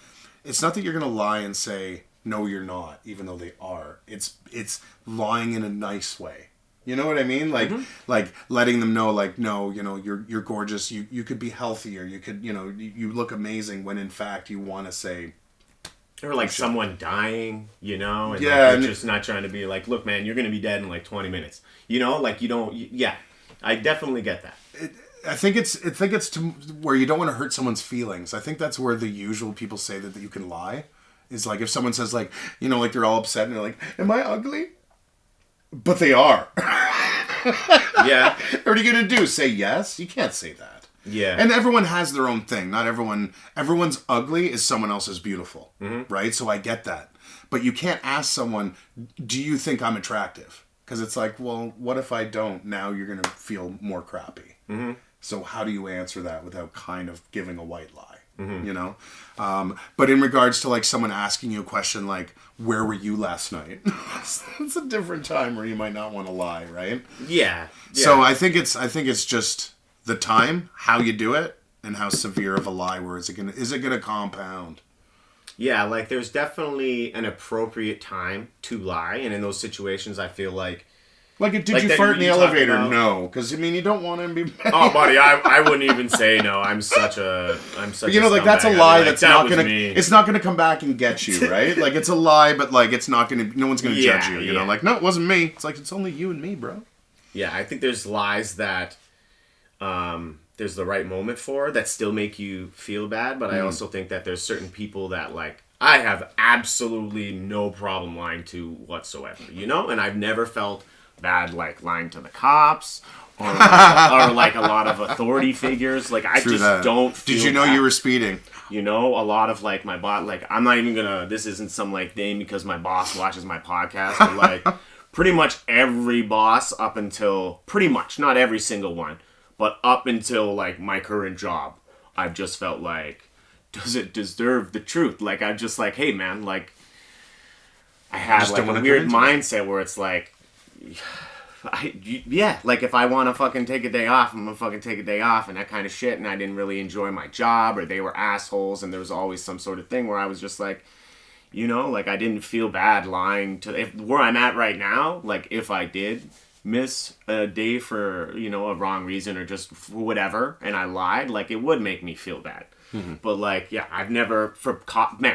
It's not that you're going to lie and say, no, you're not, even though they are. It's lying in a nice way. You know what I mean? Like, like letting them know, like, no, you know, you're gorgeous. You could be healthier. You could, you know, you look amazing when in fact you want to say. Or like someone dying, you know? And yeah. Like, you're just not trying to be like, look, man, you're going to be dead in like 20 minutes. You know? Like, you don't, yeah. I definitely get that. I think it's to where you don't want to hurt someone's feelings. I think that's where the usual people say that you can lie. Is like if someone says like, you know, like they're all upset and they're like, am I ugly? But they are. Yeah. What are you going to do? Say yes? You can't say that. Yeah. And everyone has their own thing. Not everyone's ugly is someone else's beautiful. Right? So I get that. But you can't ask someone, do you think I'm attractive? Because it's like, well, what if I don't? Now you're going to feel more crappy. So how do you answer that without kind of giving a white lie? You know? But in regards to like someone asking you a question like, where were you last night? It's a different time where you might not want to lie, right? Yeah. So I think it's just the time, how you do it, and how severe of a lie. Where is it gonna compound? Yeah, like there's definitely an appropriate time to lie, and in those situations, I feel like. Like, did you fart in the elevator? No, because I mean you don't want to be. Oh, buddy, I wouldn't even say no. I'm such a. But you know, like that's a lie. That's not gonna. It's not gonna come back and get you, right? Like it's a lie, but like it's not gonna. No one's gonna judge you. You know, like no, it wasn't me. It's like it's only you and me, bro. Yeah, I think there's lies that, there's the right moment for that still make you feel bad, but I also think that there's certain people that like I have absolutely no problem lying to whatsoever. You know, and I've never felt bad like lying to the cops or like a lot of authority figures. Like I don't feel Did you know bad. You were speeding? You know, a lot of like my boss, like I'm not even gonna, this isn't some like thing because my boss watches my podcast, but like pretty much every boss up until, pretty much, not every single one, but up until like my current job, I've just felt like, does it deserve the truth? Like I'm just like, hey man, like I have like a weird mindset where it's like, like if I want to fucking take a day off, I'm gonna fucking take a day off and that kind of shit, and I didn't really enjoy my job or they were assholes and there was always some sort of thing where I was just like, you know, like I didn't feel bad lying to, if where I'm at right now, like if I did miss a day for, you know, a wrong reason or just for whatever and I lied, like it would make me feel bad. But like, yeah, I've never,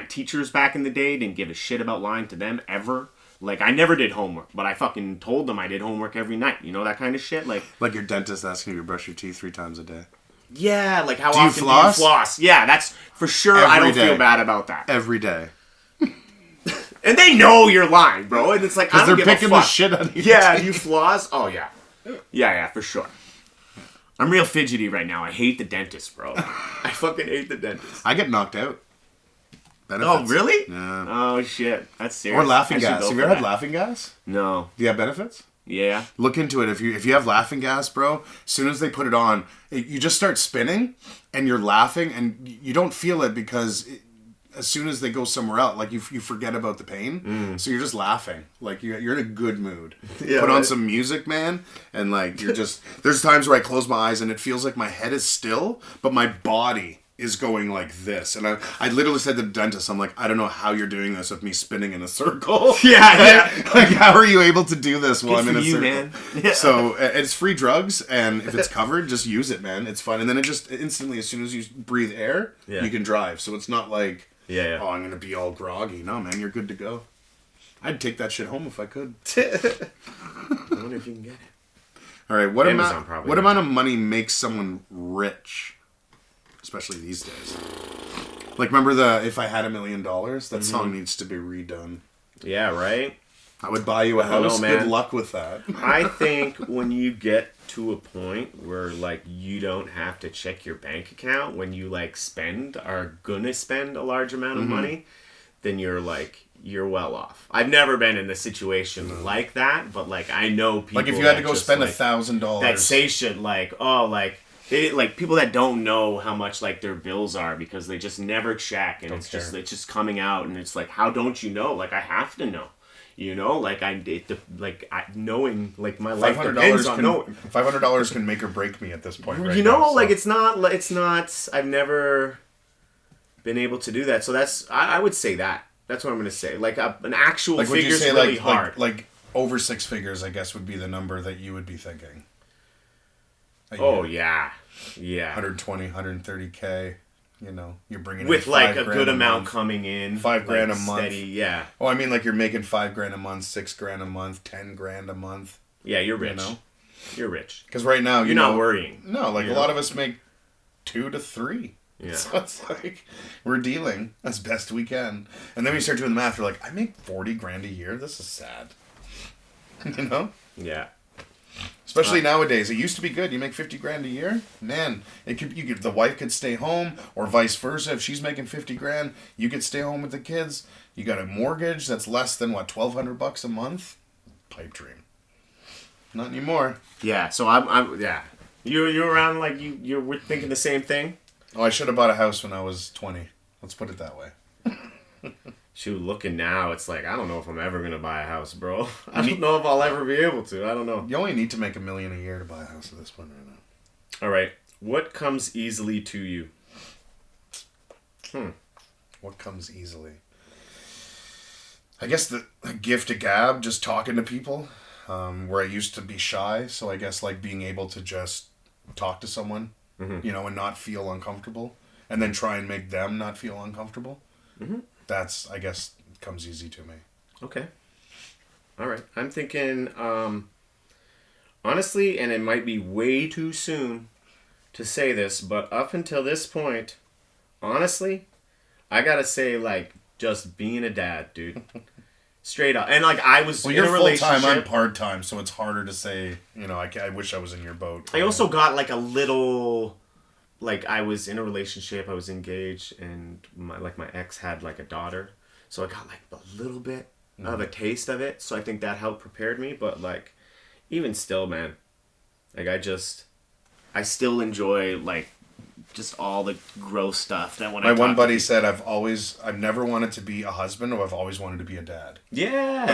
teachers back in the day didn't give a shit about lying to them ever. Like, I never did homework, but I fucking told them I did homework every night. You know, that kind of shit? Like your dentist asking you to brush your teeth 3 times a day. Yeah, like how often do you floss? Yeah, that's for sure. I don't feel bad about that. Every day. And they know you're lying, bro. And it's like, I don't give a fuck. Because they're picking the shit out of you. Yeah, you floss? Oh, yeah. Yeah, for sure. I'm real fidgety right now. I hate the dentist, bro. I fucking hate the dentist. I get knocked out. Benefits. Oh, really? Yeah. Oh, shit. That's serious. Or laughing gas. Have you ever had laughing gas? No. Do you have benefits? Yeah. Look into it. If you have laughing gas, bro, as soon as they put it on, you just start spinning and you're laughing and you don't feel it because as soon as they go somewhere else, like you forget about the pain. So you're just laughing. Like you're in a good mood. Yeah, put on some music, man, and like you're just, there's times where I close my eyes and it feels like my head is still, but my body is going like this. And I literally said to the dentist, I'm like, I don't know how you're doing this with me spinning in a circle. Yeah. Like, how are you able to do this while I'm in a circle? Man. Yeah. So it's free drugs, and if it's covered, just use it, man. It's fun. And then it just instantly, as soon as you breathe air, you can drive. So it's not like, oh, I'm going to be all groggy. No, man, you're good to go. I'd take that shit home if I could. I wonder if you can get it. All right, what amount of money makes someone rich? Especially these days. Like, remember If I Had $1 Million? That song needs to be redone. Yeah, right? I would buy you a house. Good luck with that. I think when you get to a point where, like, you don't have to check your bank account when you, like, are gonna spend a large amount of money, then you're well off. I've never been in a situation like that, but, like, I know people. Like, if you had to go spend $1,000. That say shit like, oh, like, they, like, people that don't know how much, like, their bills are because they just never check, and it's just coming out, and it's like, how don't you know? Like, I have to know. You know, like knowing, like my life depends on knowing. $500 can make or break me at this point. Right you know, now, so. like it's not. I've never been able to do that. So I would say that That's what I'm gonna say. Like an actual Like, would you figure's say really hard. like over 6 figures? I guess would be the number that you would be thinking. Oh yeah, yeah. 120, 130K. You know, you're bringing with in like $5 a good amount month. coming in. $5 grand like, a month. Steady, yeah. Oh, I mean, like you're making $5 a month, $6 a month, $10 a month. Yeah, you're rich. You know? You're rich. Because right now you're not worrying. No, like a lot of us make 2 to 3. Yeah. So it's like we're dealing as best we can, and then we start doing the math. We're like, I make $40 a year. This is sad. You know? Yeah. Especially nowadays, it used to be good. You make $50 a year, man. The wife could stay home, or vice versa. If she's making $50, you could stay home with the kids. You got a mortgage that's less than what, $1,200 a month. Pipe dream. Not anymore. Yeah. So I'm yeah. You're around like we're thinking the same thing. Oh, I should have bought a house when I was 20. Let's put it that way. Shoot, looking now, it's like, I don't know if I'm ever going to buy a house, bro. I don't know if I'll ever be able to. I don't know. You only need to make $1 million a year to buy a house at this point right now. All right. What comes easily to you? What comes easily? I guess the gift of gab, just talking to people, where I used to be shy. So I guess like being able to just talk to someone, you know, and not feel uncomfortable, and then try and make them not feel uncomfortable. Mm-hmm. That's, I guess, comes easy to me. Okay. All right. I'm thinking, honestly, and it might be way too soon to say this, but up until this point, honestly, I gotta say, like, just being a dad, dude. Straight up. And, like, I was in a relationship. Well, you're full-time, I'm part-time, so it's harder to say, you know, I wish I was in your boat. I also got, like, a little... Like, I was in a relationship, I was engaged, and my ex had, like, a daughter. So I got, like, a little bit of a taste of it. So I think that helped prepared me. But, like, even still, man, like, I still enjoy, like, just all the gross stuff that when my one buddy said, I've never wanted to be a husband, or I've always wanted to be a dad. Yeah.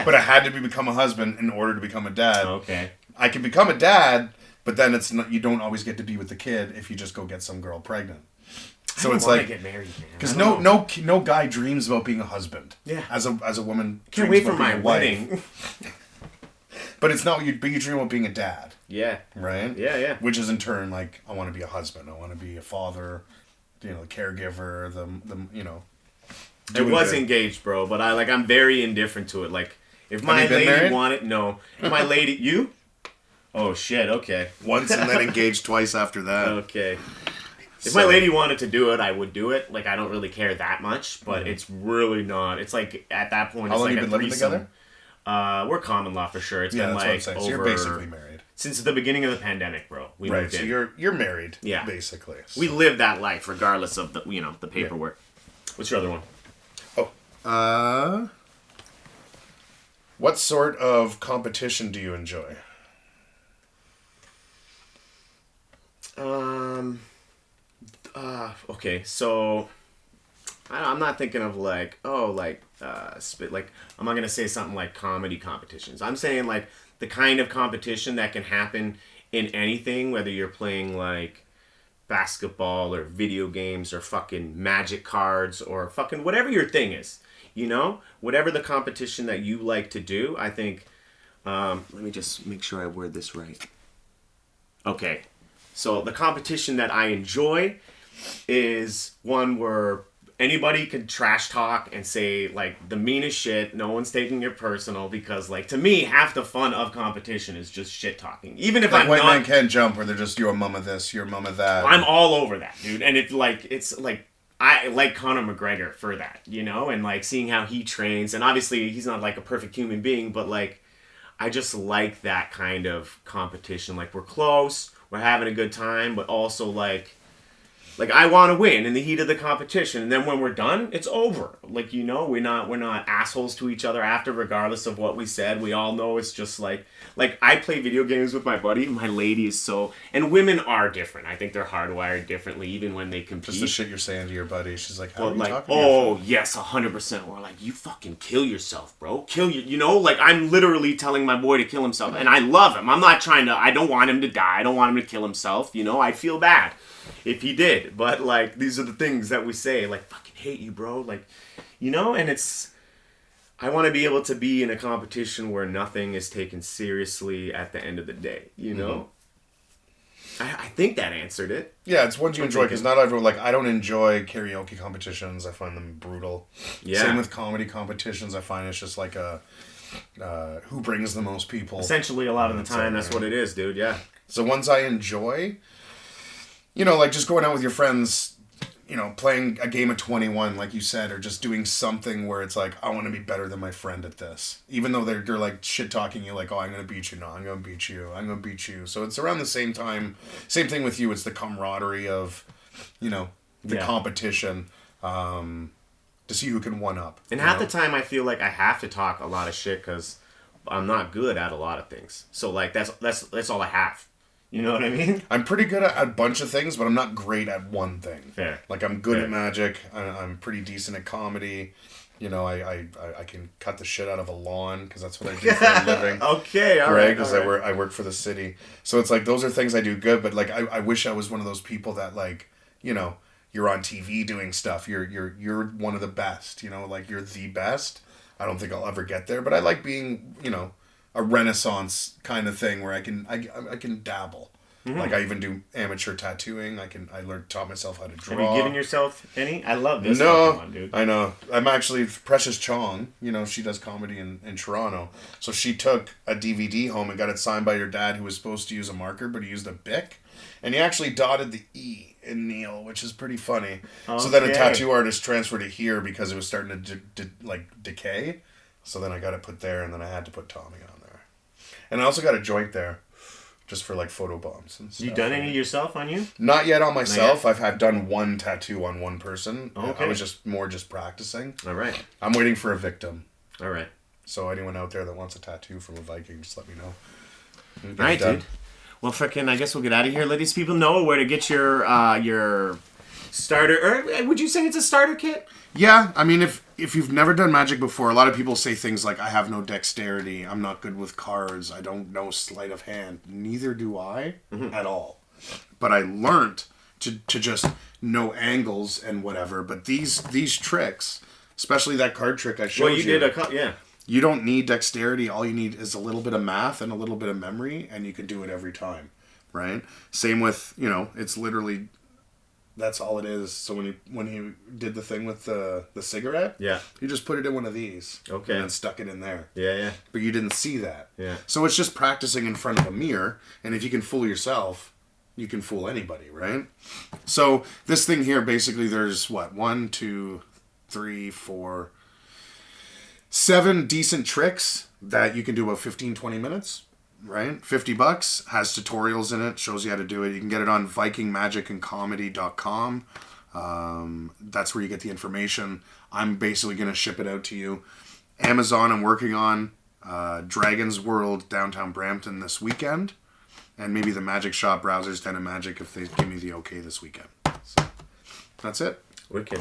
But I had to become a husband in order to become a dad. Okay. I can become a dad, but then it's not, you don't always get to be with the kid if you just go get some girl pregnant. So it's like, get married, man. Because no guy dreams about being a husband. Yeah. As a woman, can't wait for my wedding. But it's not you. But you dream about being a dad. Yeah. Right. Yeah, yeah. Which is in turn like, I want to be a husband. I want to be a father. You know, caregiver. The you know. I was engaged, bro, but I'm very indifferent to it. Like, if my lady wanted, no. If my lady, you. Oh shit! Okay. Once and then engaged twice after that. Okay. If my lady wanted to do it, I would do it. Like, I don't really care that much, but it's really not. It's like at that point, how it's long like you been living together? We're common law for sure. It's been like so over. you're basically married Since the beginning of the pandemic, bro. We moved in. So you're married. Yeah. Basically. So. We live that life regardless of the the paperwork. Yeah. What's your other one? Oh. What sort of competition do you enjoy? Okay, so I'm not thinking of like I'm not gonna say something like comedy competitions. I'm saying like the kind of competition that can happen in anything, whether you're playing like basketball or video games or fucking magic cards or fucking whatever your thing is, you know, whatever the competition that you like to do. I think. Let me just make sure I word this right. Okay. So the competition that I enjoy is one where anybody can trash talk and say like the meanest shit. No one's taking it personal because like to me half the fun of competition is just shit talking. Even if like I'm White not, Man Can't Jump, where they're just you're a mum of this, you're a mum of that. I'm all over that, dude. And it's like I like Conor McGregor for that, you know, and like seeing how he trains. And obviously he's not like a perfect human being, but like I just like that kind of competition. Like we're close. We're having a good time, but also like I want to win in the heat of the competition, and then when we're done, it's over. Like, you know, we're not assholes to each other after, regardless of what we said. We all know it's just like I play video games with my buddy. My lady is so, and women are different. I think they're hardwired differently, even when they compete. Just the shit you're saying to your buddy. She's like, how are you like, talking? Oh yes, 100%. We're like, you fucking kill yourself, bro. Kill you. You know, like I'm literally telling my boy to kill himself, and I love him. I'm not trying to. I don't want him to die. I don't want him to kill himself. You know, I feel bad if he did, but like these are the things that we say, like fucking hate you, bro. Like, and I want to be able to be in a competition where nothing is taken seriously at the end of the day, I think that answered it. Yeah, it's ones you enjoy, because not everyone, like, I don't enjoy karaoke competitions. I find them brutal. Yeah. Same with comedy competitions. I find it's just like who brings the most people. Essentially, a lot of the time, that's what it is, dude, yeah. So ones I enjoy, like just going out with your friends, playing a game of 21, like you said, or just doing something where it's like, I want to be better than my friend at this. Even though they're like shit-talking you, like, oh, I'm going to beat you. No, I'm going to beat you. I'm going to beat you. So it's around the same time. Same thing with you. It's the camaraderie of, the competition to see who can one-up. And half the time I feel like I have to talk a lot of shit because I'm not good at a lot of things. So, like, that's all I have. You know what I mean? I'm pretty good at a bunch of things, but I'm not great at one thing. Fair. Like, I'm good at magic. I'm pretty decent at comedy. I can cut the shit out of a lawn, because that's what I do for a living. Okay, all right. Because I work for the city. So it's like, those are things I do good, but like, I wish I was one of those people that, like, you're on TV doing stuff. You're one of the best, like, you're the best. I don't think I'll ever get there, but I like being, a renaissance kind of thing where I can dabble. Mm-hmm. Like, I even do amateur tattooing. I taught myself how to draw. Have you given yourself any? I love this. No, one, dude. I know. I'm actually Precious Chong. She does comedy in Toronto. So she took a DVD home and got it signed by your dad, who was supposed to use a marker, but he used a Bic, and he actually dotted the E in Neil, which is pretty funny. Okay. So then a tattoo artist transferred it here because it was starting to decay. So then I got it put there, and then I had to put Tommy on there. And I also got a joint there, just for like photo bombs and stuff. You done any yourself on you? Not yet on myself. I've done one tattoo on one person. Okay. I was just practicing. All right. I'm waiting for a victim. All right. So anyone out there that wants a tattoo from a Viking, just let me know. All right, dude. Well, frickin', I guess we'll get out of here. Let these people know where to get your starter, or would you say it's a starter kit? Yeah, I mean, if you've never done magic before, a lot of people say things like, I have no dexterity, I'm not good with cards, I don't know sleight of hand. Neither do I, at all. But I learned to just know angles and whatever. But these tricks, especially that card trick I showed you. Well, you did yeah. You don't need dexterity. All you need is a little bit of math and a little bit of memory, and you can do it every time, right? Same with, it's literally... That's all it is. So when he did the thing with the cigarette, yeah, he just put it in one of these, okay, and then stuck it in there. Yeah. But you didn't see that. Yeah. So it's just practicing in front of a mirror, and if you can fool yourself, you can fool anybody, right? So this thing here, basically, there's 1, 2, 3, 4, 7 decent tricks that you can do about 15, 20 minutes. Right? $50, has tutorials in it, shows you how to do it. You can get it on vikingmagicandcomedy.com. That's where you get the information. I'm basically going to ship it out to you. Amazon, I'm working on Dragon's World downtown Brampton this weekend. And maybe the Magic Shop Browsers Den of Magic if they give me the okay this weekend. So, that's it. Wicked.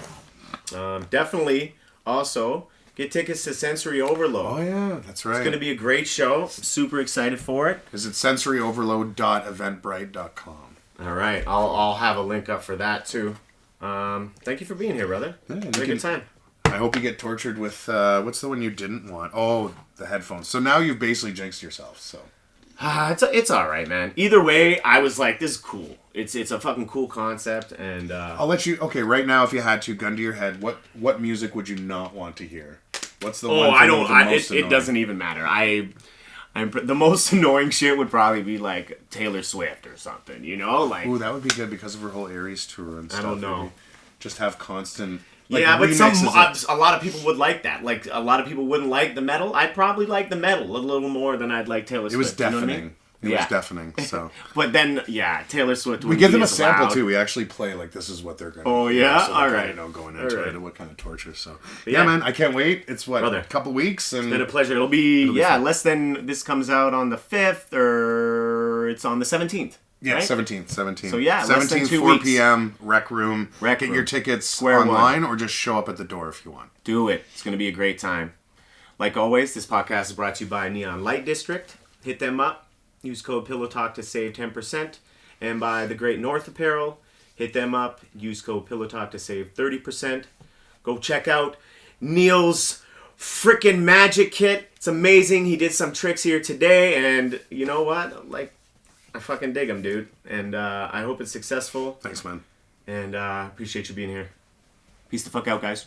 Definitely also... get tickets to Sensory Overload. Oh, yeah, that's right. It's going to be a great show. Super excited for it. Is it sensoryoverload.eventbrite.com? All right. I'll have a link up for that, too. Thank you for being here, brother. Yeah, had a good time. I hope you get tortured with, what's the one you didn't want? Oh, the headphones. So now you've basically jinxed yourself, so... It's all right, man. Either way, I was like, this is cool. It's a fucking cool concept, and I'll let you. Okay, right now, if you had to, gun to your head, what music would you not want to hear? What's the one? I don't. It doesn't even matter. I'm the most annoying shit would probably be like Taylor Swift or something. Like. Ooh, that would be good because of her whole Aries tour and stuff. I don't know. Just have constant. Like, yeah, but a lot of people would like that. Like, a lot of people wouldn't like the metal. I'd probably like the metal a little more than I'd like Taylor Swift. It was deafening. You know what I mean? It was deafening, so. But then, yeah, Taylor Swift. We give them a sample too. We actually play like this is what they're going to. Oh yeah, so all right. Going into it, what kind of torture? So yeah, man, I can't wait. It's a couple weeks, and it's been a pleasure. It'll be less than this comes out on the 5th, or it's on the 17th. Yeah, right? 17th. So yeah, 17th, 4 p.m. Rec Room. Get your tickets Square online, One. Or just show up at the door if you want. Do it. It's going to be a great time. Like always, this podcast is brought to you by Neon Light District. Hit them up. Use code PillowTalk to save 10%. And by The Great North Apparel. Hit them up. Use code PillowTalk to save 30%. Go check out Neil's freaking magic kit. It's amazing. He did some tricks here today, and you know what? Like, I fucking dig him, dude. And I hope it's successful. Thanks, man. And appreciate you being here. Peace the fuck out, guys.